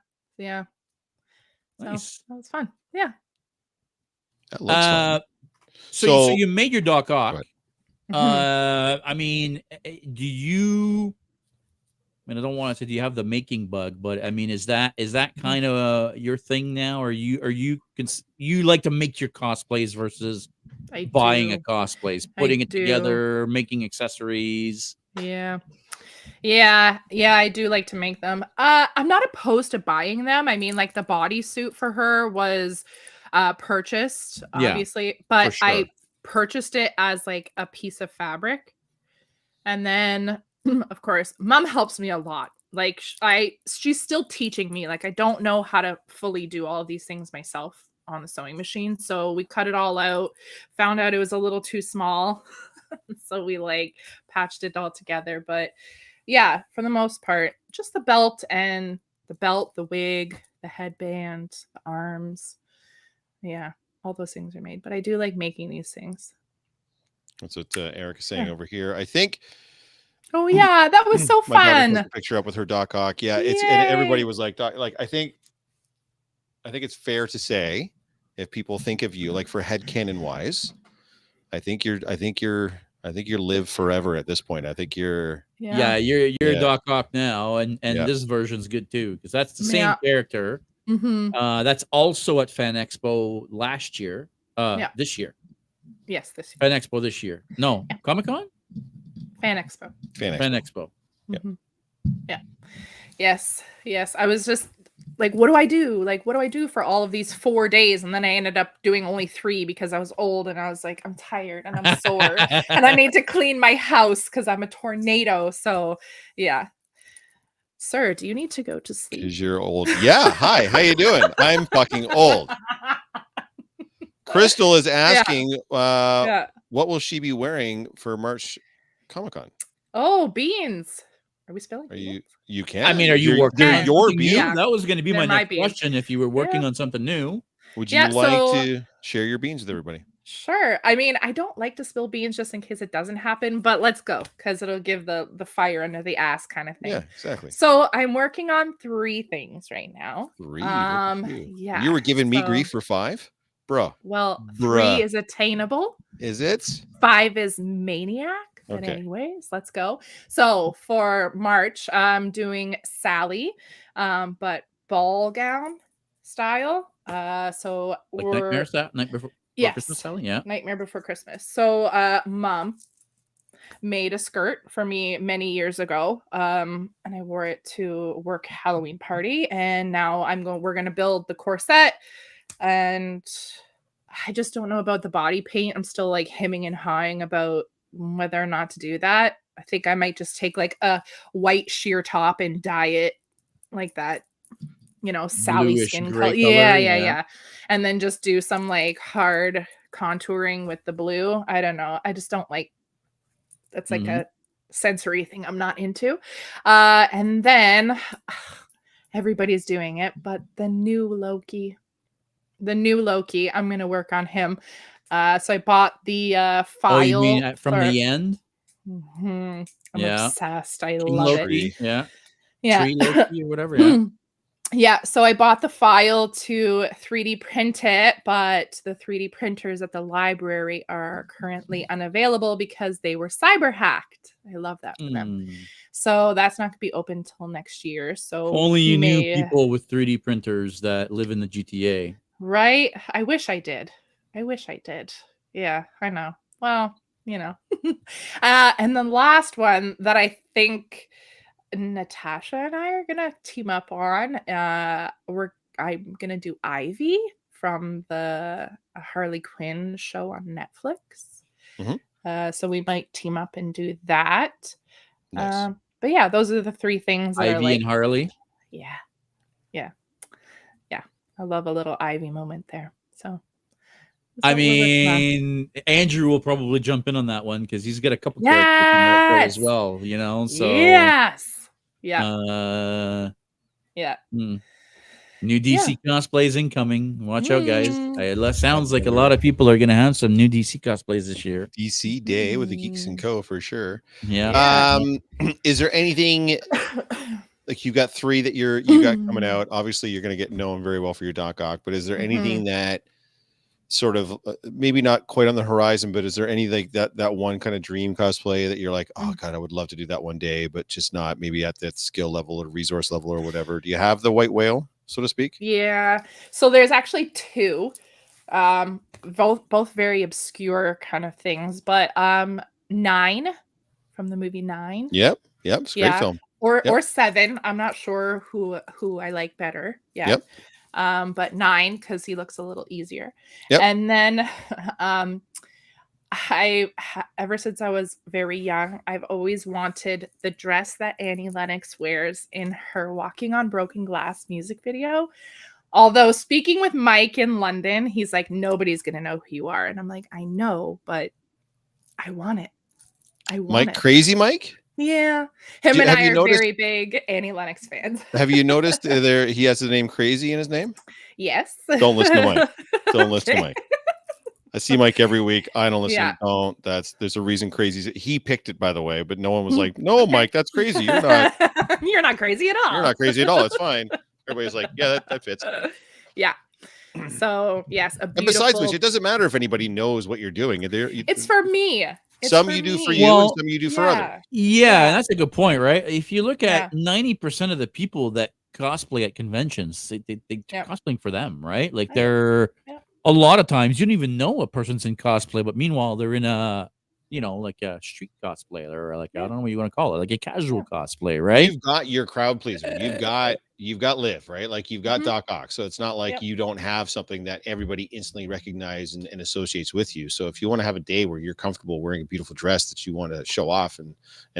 Nice. So that was fun. Yeah. That looks fun. So you made your Doc Ock. Mm-hmm. I mean, do you? I mean, I don't want to say do you have the making bug, but I mean, is that kind of your thing now? Or you like to make your cosplays versus buying a cosplays, putting it together, making accessories? Yeah, I do like to make them. I'm not opposed to buying them. I mean, like the bodysuit for her was purchased, obviously, but sure. I purchased it as like a piece of fabric, and then of course Mom helps me a lot. Like she's still teaching me. Like I don't know how to fully do all of these things myself on the sewing machine, so we cut it all out, found out it was a little too small. So we like patched it all together. But yeah, for the most part, just the belt, the wig, the headband, the arms. Yeah, all those things are made. But I do like making these things. That's what Eric is saying over here. I think. Oh yeah, that was so fun. Put a picture up with her Doc Ock. Yeah, and everybody was like, I think it's fair to say, if people think of you like for headcanon wise, I think you're live forever at this point. I think you're you're Doc Ock now, and this version's good too, because that's the same character. Mm-hmm. That's also at Fan Expo last year. This year. Yes, this year. Fan Expo this year. No, Comic-Con? Fan Expo. Fan Expo. Mm-hmm. Yeah. Yes. I was just like, what do I do? Like, what do I do for all of these 4 days? And then I ended up doing only 3 because I was old and I was like, I'm tired and I'm sore and I need to clean my house because I'm a tornado. So yeah. Sir, do you need to go to sleep? Because you're old. Yeah. Hi, how you doing? I'm fucking old. Crystal is asking, what will she be wearing for March Comic-Con? Oh, beans. Are we spelling? You can. I mean, are you working on your beans? Yeah. That was going to be my next question. If you were working on something new, would you like to share your beans with everybody? Sure. I mean, I don't like to spill beans just in case it doesn't happen, but let's go because it'll give the fire under the ass kind of thing. Yeah, exactly. So I'm working on 3 things right now. 3. Yeah. You were giving me grief for 5, bro. Well, 3 is attainable. Is it? 5 is maniac. But anyways, let's go. So for March, I'm doing Sally, but ball gown style. So like Nightmare Before Christmas, Sally? Yeah. Nightmare Before Christmas. So Mom made a skirt for me many years ago. And I wore it to work Halloween party. And now we're gonna build the corset and I just don't know about the body paint. I'm still like hemming and hawing about whether or not to do that. I think I might just take like a white sheer top and dye it like that, Sally Bluish skin gray color. color, Yeah. And then just do some like hard contouring with the blue. I don't know. I just don't like, that's like a sensory thing I'm not into. And then everybody's doing it, but the new Loki, I'm going to work on him. So I bought the file. Oh, you mean from the end? I'm obsessed. I King love Loki? it. Yeah. Tree Loki or whatever. Yeah. Yeah. So I bought the file to 3D print it, but the 3D printers at the library are currently unavailable because they were cyber hacked. I love that for them. So that's not going to be open till next year. So only you knew people with 3D printers that live in the GTA. Right? I wish I did. Yeah, I know. Well, and the last one that I think Natasha and I are gonna team up on, I'm gonna do Ivy from the Harley Quinn show on Netflix. So we might team up and do that. Nice. But yeah, those are the three things that Ivy are like and Harley. Yeah. I love a little Ivy moment there. So I mean, Andrew will probably jump in on that one because he's got a couple characters in that show as well, So new DC cosplays incoming. Watch out, guys. It sounds like a lot of people are going to have some new DC cosplays this year. DC Day with the Geeks and Co. for sure. Yeah. Is there anything like you got 3 that you got coming out? Obviously, you're going to get known very well for your Doc Ock, but is there anything that sort of maybe not quite on the horizon, but is there any like that one kind of dream cosplay that you're like, oh God, I would love to do that one day, but just not maybe at that skill level or resource level or whatever? Do you have the white whale, so to speak? Yeah. So there's actually 2, both very obscure kind of things, but 9 from the movie 9. Yep. It's a great film. Or 7. I'm not sure who I like better. Yep. But 9 because he looks a little easier. Yep. And then ever since I was very young, I've always wanted the dress that Annie Lennox wears in her Walking on Broken Glass music video. Although speaking with Mike in London, he's like, nobody's gonna know who you are. And I'm like, I know, but I want it. Mike, Crazy Mike? Yeah. Him and I are very big Annie Lennox fans. Have you noticed he has the name Crazy in his name? Yes. Don't listen to Mike. Don't listen to Mike. I see Mike every week. I don't listen. Yeah. Don't. There's a reason Crazy. He picked it, by the way, but no one was like, no, Mike, that's crazy. You're not. You're not crazy at all. You're not crazy at all. It's fine. Everybody's like, yeah, that fits. Yeah. So yes, and besides which, it doesn't matter if anybody knows what you're doing. It's for me. Some you do for you, and some you do for others. Yeah, that's a good point, right? If you look at 90% of the people that cosplay at conventions, they cosplaying for them, right? Like they're a lot of times you don't even know a person's in cosplay, but meanwhile they're in a like a street cosplay or like I don't know what you want to call it, like a casual cosplay, right? You've got your crowd pleaser. You've got Liv, right? Like you've got Doc Ock. So it's not like you don't have something that everybody instantly recognizes and associates with you. So if you want to have a day where you're comfortable wearing a beautiful dress that you want to show off and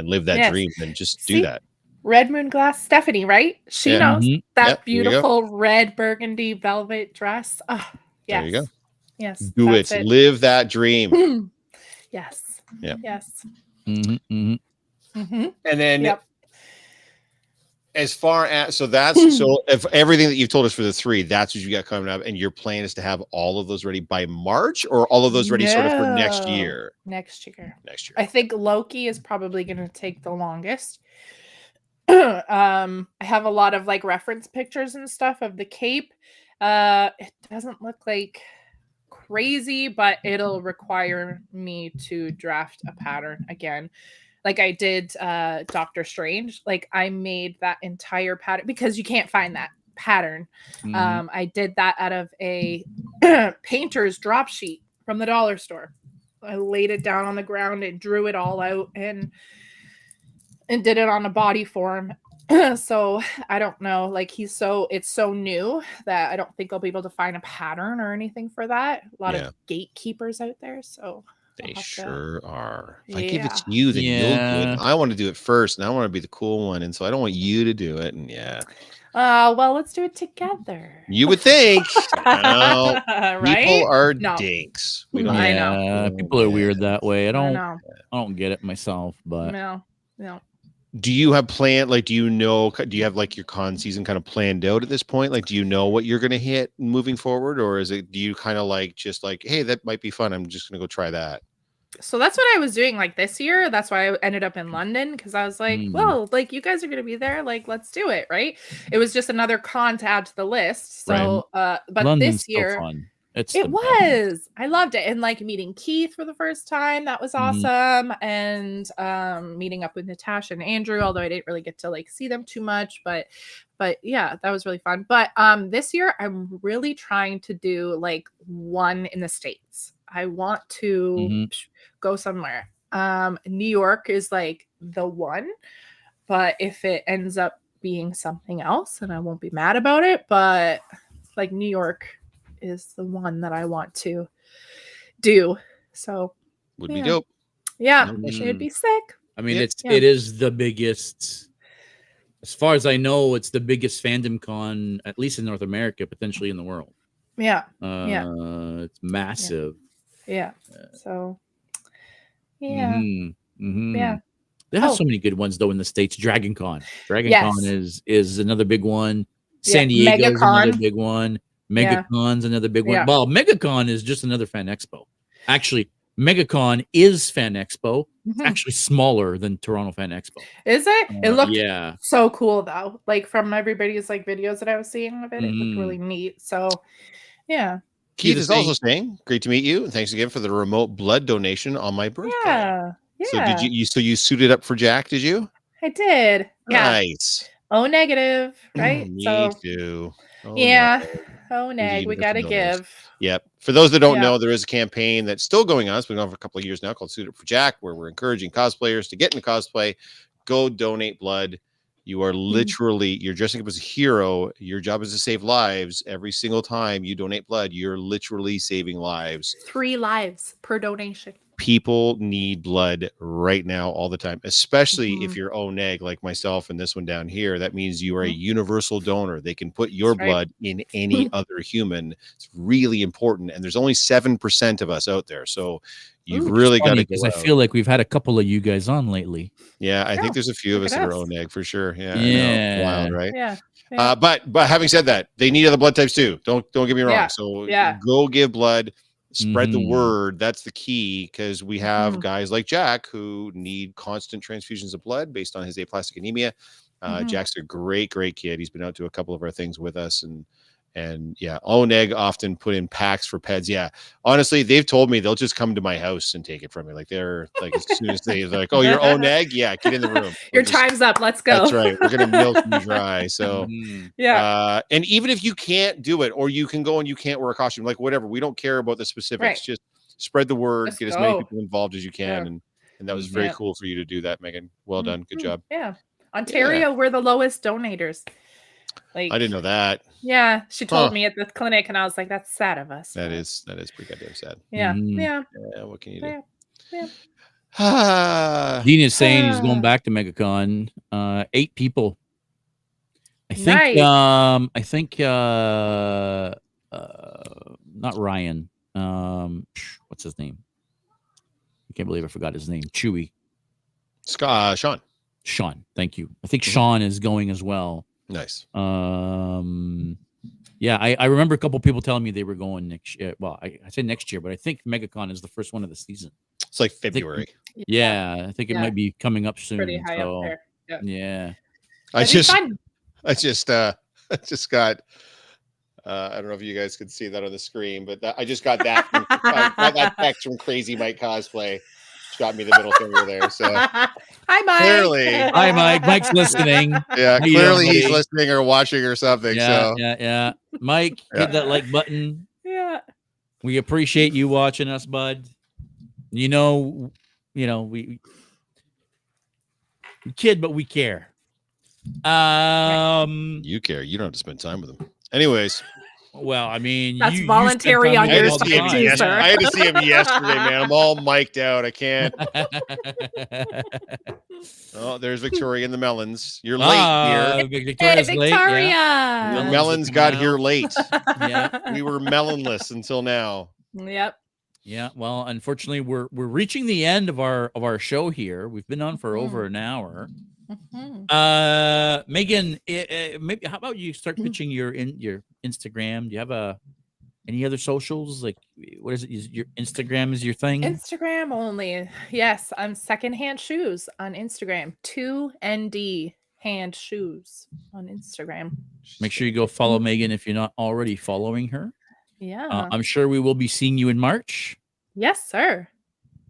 live that dream, then just do that. Red Moon Glass Stephanie, right? She knows that beautiful red burgundy velvet dress. Oh, yes. There you go. Yes. Do it. Live that dream. Yes. Yeah. Yes. And then as far as so if everything that you've told us for the 3, that's what you got coming up, and your plan is to have all of those ready by March, or all of those ready sort of for next year? Next year. I think Loki is probably going to take the longest. I have a lot of like reference pictures and stuff of the cape. It doesn't look like crazy, but it'll require me to draft a pattern again. Like I did Doctor Strange. Like I made that entire pattern because you can't find that pattern. I did that out of a painter's drop sheet from the dollar store. I laid it down on the ground and drew it all out and did it on a body form. So I don't know. Like it's so new that I don't think I'll be able to find a pattern or anything for that. A lot of gatekeepers out there. So they sure are. If I give it yeah. to you, then you'll do it. I want to do it first, and I want to be the cool one, and so I don't want you to do it. And well, let's do it together. You would think. Right? People are dinks. We don't. I know. People are weird that way. I don't get it myself, but no. Do you have planned? Like, do you have like your con season kind of planned out at this point? Like, do you know what you're going to hit moving forward, or do you kind of like just like, hey, that might be fun, I'm just going to go try that? So that's what I was doing like this year. That's why I ended up in London, because I was like, well, like you guys are going to be there. Like, let's do it. Right. It was just another con to add to the list. So, but London's this year, so fun. I loved it. And like meeting Keith for the first time, that was awesome. And meeting up with Natasha and Andrew, although I didn't really get to like see them too much, but yeah, that was really fun. But this year I'm really trying to do like one in the States. I want to go somewhere. New York is like the one, but if it ends up being something else, then I won't be mad about it. But like New York is the one that I want to do. So would be dope. Yeah, it'd be sick. I mean, it is the biggest, as far as I know, it's the biggest fandom con, at least in North America, potentially in the world. Yeah. It's massive. Yeah. So yeah. Yeah. They have so many good ones though in the States. Dragon Con is another big one. San Diego is another big one. MegaCon's another big one. Well, MegaCon is just another fan expo. Actually, MegaCon is Fan Expo. It's actually smaller than Toronto Fan Expo. Is it? It looked so cool though. Like from everybody's like videos that I was seeing of it, it looked really neat. So yeah. Keith is also saying, great to meet you, and thanks again for the remote blood donation on my birthday. Yeah. So did you suited up for Jack, did you? I did. Yeah. Nice. O negative, right? Me too. Oh, yeah. No. O neg, we gotta give. Yep. For those that don't know, there is a campaign that's still going on. It's been on for a couple of years now called Suit Up for Jack, where we're encouraging cosplayers to get into cosplay, go donate blood. You are literally, you're dressing up as a hero. Your job is to save lives. Every single time you donate blood, you're literally saving lives. 3 lives per donation. People need blood right now all the time, especially if you're O neg like myself and this one down here. That means you are a universal donor. They can put your blood in any other human. It's really important. And there's only 7% of us out there. So you've really got to go out. I feel like we've had a couple of you guys on lately. Yeah, I think there's a few of us that are O neg for sure. Yeah. Yeah. Wild, right? Yeah. But having said that, they need other blood types too. Don't get me wrong. So go give blood. Spread the word. That's the key, because we have guys like Jack who need constant transfusions of blood based on his aplastic anemia. Jack's a great kid. He's been out to a couple of our things with us, and yeah, O neg often put in packs for peds. Yeah, honestly, they've told me they'll just come to my house and take it from me. Like they're like, as soon as they're like, oh, you're O neg, yeah, get in the room. Your time's up. Let's go. That's right. We're gonna milk you dry. So and even if you can't do it, or you can go and you can't wear a costume, like whatever, we don't care about the specifics. Just spread the word, get as many people involved as you can, and that was very cool for you to do that, Megan. Well done. Good job. Yeah, Ontario, we're the lowest donators. Like, I didn't know that. Yeah, she told me at the clinic, and I was like, "That's sad of us." That is pretty goddamn sad. Yeah, yeah. What can you do? Yeah. Dean is saying he's going back to MegaCon. 8 people. I think. Nice. I think. Not Ryan. What's his name? I can't believe I forgot his name. Chewy. Sean. Sean. Thank you. I think Sean is going as well. Nice. Yeah, I remember a couple people telling me they were going next year. Well, I said next year, but I think MegaCon is the first one of the season. It's like February. I think it might be coming up soon. Pretty high up there. Yeah. I just got I don't know if you guys could see that on the screen, but I just got that that text from Crazy Mike Cosplay. Got me the middle finger there. So hi, Mike. Clearly, hi, Mike. Mike's listening. Yeah, clearly he's listening or watching or something. Yeah. Mike, hit that like button. Yeah. We appreciate you watching us, bud. You know, we kid, but we care. You care. You don't have to spend time with them. Anyways. Well, I mean, that's voluntary on your side too, sir. I had to see him yesterday, man. I'm all mic'd out. I can't. Oh, there's Victoria and the melons. You're late here. Victoria's hey, late. Victoria. Yeah. Your melons got here late. Yeah. We were melonless until now. Yep. Yeah. Well, unfortunately, we're reaching the end of our show here. We've been on for over an hour. Megan, maybe how about you start pitching your Instagram? Do you have any other socials? Like, what is it? Your Instagram is your thing? Instagram only. Yes, I'm Secondhand Shoes on Instagram. 2ND Hand Shoes on Instagram. Make sure you go follow Megan if you're not already following her. Yeah. I'm sure we will be seeing you in March. Yes, sir.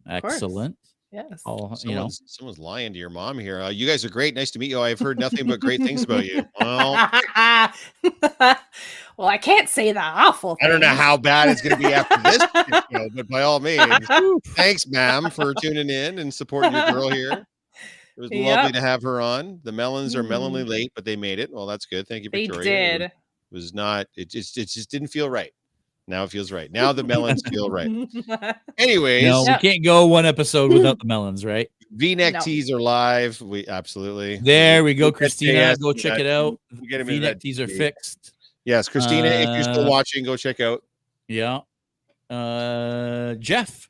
Excellent. Yes. Someone's lying to your mom here. You guys are great. Nice to meet you. I've heard nothing but great things about you. Well, well, I can't say the awful thing. I don't know how bad it's going to be after this show, but by all means, thanks, ma'am, for tuning in and supporting your girl here. It was lovely to have her on. The melons are melonly late, but they made it. Well, that's good. Thank you, Victoria. They did. It was not. It just didn't feel right. Now it feels right. Now the melons feel right. Anyways, we can't go one episode without the melons, right? V-neck tees are live. We absolutely. There we go, Christina. Go check it out. V-neck tees are fixed. Yes, Christina, if you're still watching, go check out. Yeah. Jeff.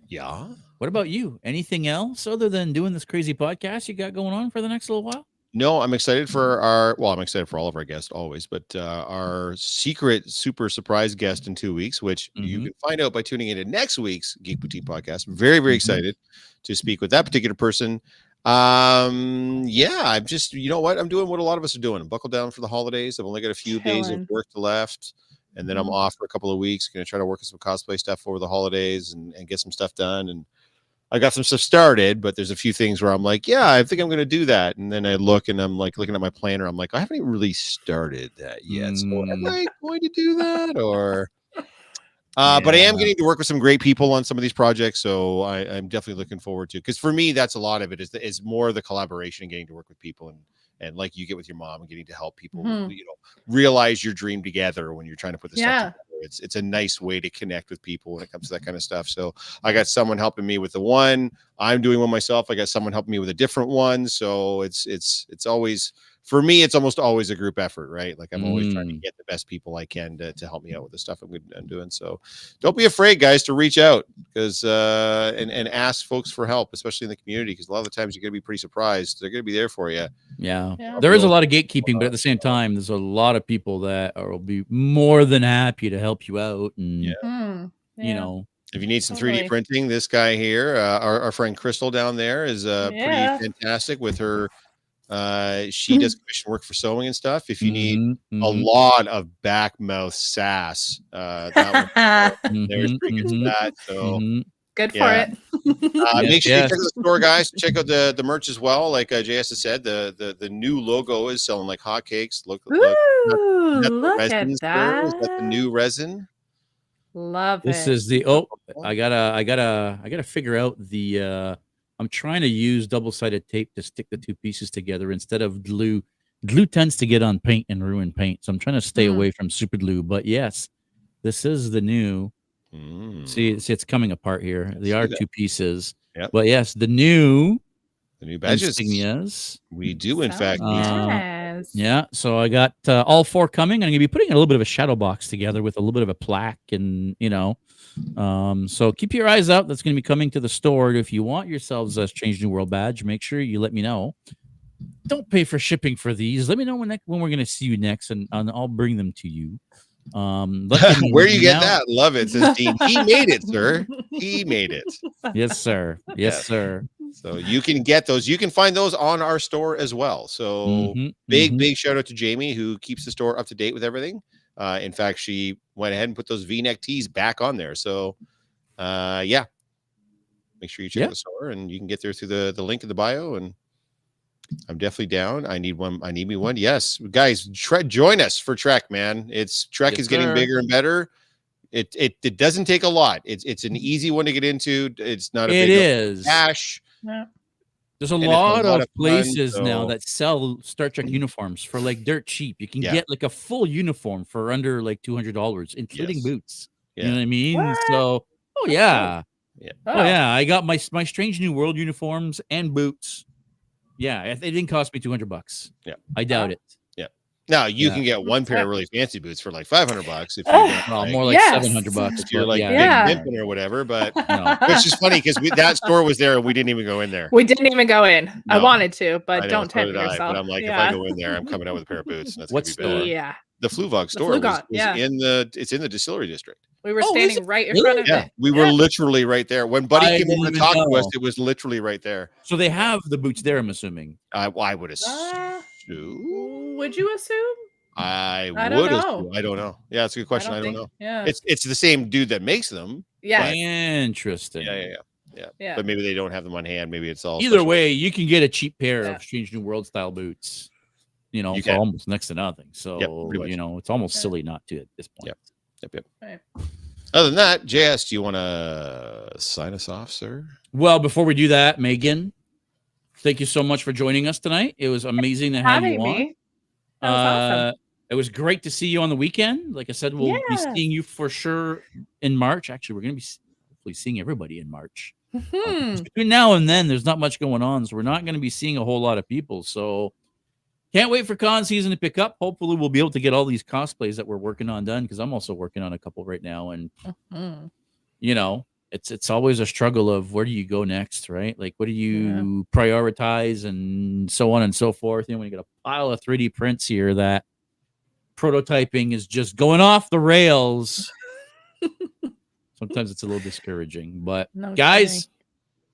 Yeah. What about you? Anything else other than doing this crazy podcast you got going on for the next little while? No, I'm excited for I'm excited for all of our guests always, but our secret super surprise guest in 2 weeks, which you can find out by tuning into next week's Geek Boutique podcast. Very, very excited to speak with that particular person. I'm just, you know what? I'm doing what a lot of us are doing. I'm buckled down for the holidays. I've only got a few days of work left, and then I'm off for a couple of weeks. Going to try to work on some cosplay stuff over the holidays and get some stuff done. And I got some stuff started, but there's a few things where I'm like, yeah, I think I'm going to do that. And then I look and I'm like looking at my planner. I'm like, I haven't even really started that yet. So am I going to do that or? But I am getting to work with some great people on some of these projects. So I'm definitely looking forward to, because for me, that's a lot of it is more the collaboration and getting to work with people and like you get with your mom and getting to help people, realize your dream together when you're trying to put this stuff together. It's a nice way to connect with people when it comes to that kind of stuff. So I got someone helping me with the one. I'm doing one myself. I got someone helping me with a different one. So it's always, for me, it's almost always a group effort, right? Like I'm always trying to get the best people I can to help me out with the stuff I'm doing. So don't be afraid, guys, to reach out because and ask folks for help, especially in the community, because a lot of the times you're going to be pretty surprised. They're going to be there for you. Yeah. There is a lot of gatekeeping, but at the same time, there's a lot of people that will be more than happy to help you out. And, you know, if you need some 3D printing, this guy here, our friend Crystal down there is pretty fantastic with her. She does commission work for sewing and stuff. If you need a lot of back mouth sass, that one there's pretty good for that. So good for it. Make sure you check out the store, guys. Check out the merch as well. Like JS has said, the new logo is selling like hotcakes. Look at that. Is that the new resin? Love it. This is the I gotta figure out the I'm trying to use double-sided tape to stick the two pieces together instead of glue. Glue tends to get on paint and ruin paint, so I'm trying to stay away from super glue. But yes, this is the new. See, it's coming apart here. They are two pieces. Yep. But yes, the new badges. Insignias. We do, in fact. Yeah, so I got all four coming. I'm going to be putting a little bit of a shadow box together with a little bit of a plaque and, so keep your eyes out. That's going to be coming to the store. If you want yourselves a Change New World badge, make sure you let me know. Don't pay for shipping for these. Let me know when we're going to see you next, and I'll bring them to you. Where do you get that? Love it, says Dean. He made it, sir. He made it. Yes, sir. Yes, sir. So you can get those. You can find those on our store as well. So big shout out to Jamie, who keeps the store up to date with everything. In fact, she went ahead and put those V-neck tees back on there. So make sure you check out the store, and you can get there through the link in the bio. And I'm definitely down. I need one. I need me one. Yes, guys, join us for Trek, man. Trek is getting bigger and better. It doesn't take a lot. It's an easy one to get into. It's not a big cash. Yeah. There's a And lot of fun, places now so that sell Star Trek uniforms for like dirt cheap. You can Yeah. get like a full uniform for under like $200, including Yes. boots. You Yeah. know what I mean? What? So, oh yeah, Yeah. oh yeah. I got my Strange New World uniforms and boots. Yeah, it didn't cost me $200. Yeah. I doubt it. Yeah. Now you Yeah. can get one pair of really fancy boots for like $500 if you Ugh. want, Well, like, more like Yes. $700. if you're but like yeah, big Yeah. pimping or whatever. But no. which is funny because that store was there and we didn't even go in there. We didn't even go in. I No. wanted to, I but know, don't so tempt did I, yourself. but I'm like, if yeah. I go in there, I'm coming out with a pair of boots. And that's What gonna be store? bad. Yeah. The Fluvog store was Flugog, yeah. it's in the distillery district. We were Oh, is standing it right in really? front of Yeah, it. we were literally right there. When Buddy I came over didn't to talk even to us, know. it was literally right there. So they have the boots there, I'm assuming. I would assume. Would you assume? I don't would know. assume. I don't know. Yeah, it's a good question. I don't know. Yeah. It's the same dude that makes them. Yeah. Interesting. Yeah. But maybe they don't have them on hand. Maybe it's all Either special. way, you can get a cheap pair Yeah. of Strange New World style boots, you know, You for can. almost next to nothing. So, pretty much. you know, it's almost Yeah. silly not to at this point. Yep. Right. Other than that, JS, do you want to sign us off, sir? Well, before we do that, Megan, thank you so much for joining us tonight. It was amazing to have you Having on. me. That was awesome. It was great to see you on the weekend. Like I said, we'll be Yes. seeing you for sure in March. Actually, we're going to be hopefully seeing everybody in March. Mhm. Between now and then, there's not much going on, so we're not going to be seeing a whole lot of people. So can't wait for con season to pick up. Hopefully, we'll be able to get all these cosplays that we're working on done, because I'm also working on a couple right now. And Mhm. you know, it's always a struggle of where do you go next, right? Like, what do you prioritize, and so on and so forth. You know, when you got a pile of 3D prints here, that prototyping is just going off the rails. Sometimes it's a little discouraging, but No guys, kidding.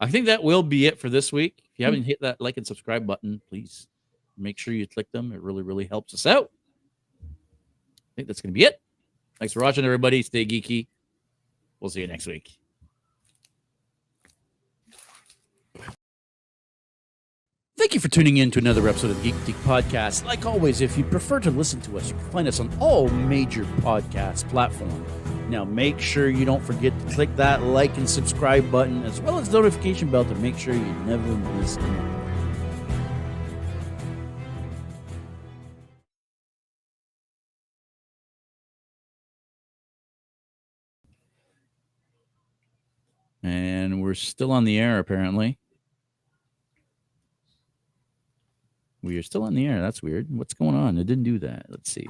I think that will be it for this week. If you haven't hit that like and subscribe button, please make sure you click them. It really, really helps us out. I think that's going to be it. Thanks for watching, everybody. Stay geeky. We'll see you next week. Thank you for tuning in to another episode of Geek Boutique Podcast. Like always, if you prefer to listen to us, you can find us on all major podcast platforms. Now, make sure you don't forget to click that like and subscribe button, as well as the notification bell, to make sure you never miss anything. And we're still on the air, apparently. We are still on the air. That's weird. What's going on? It didn't do that. Let's see.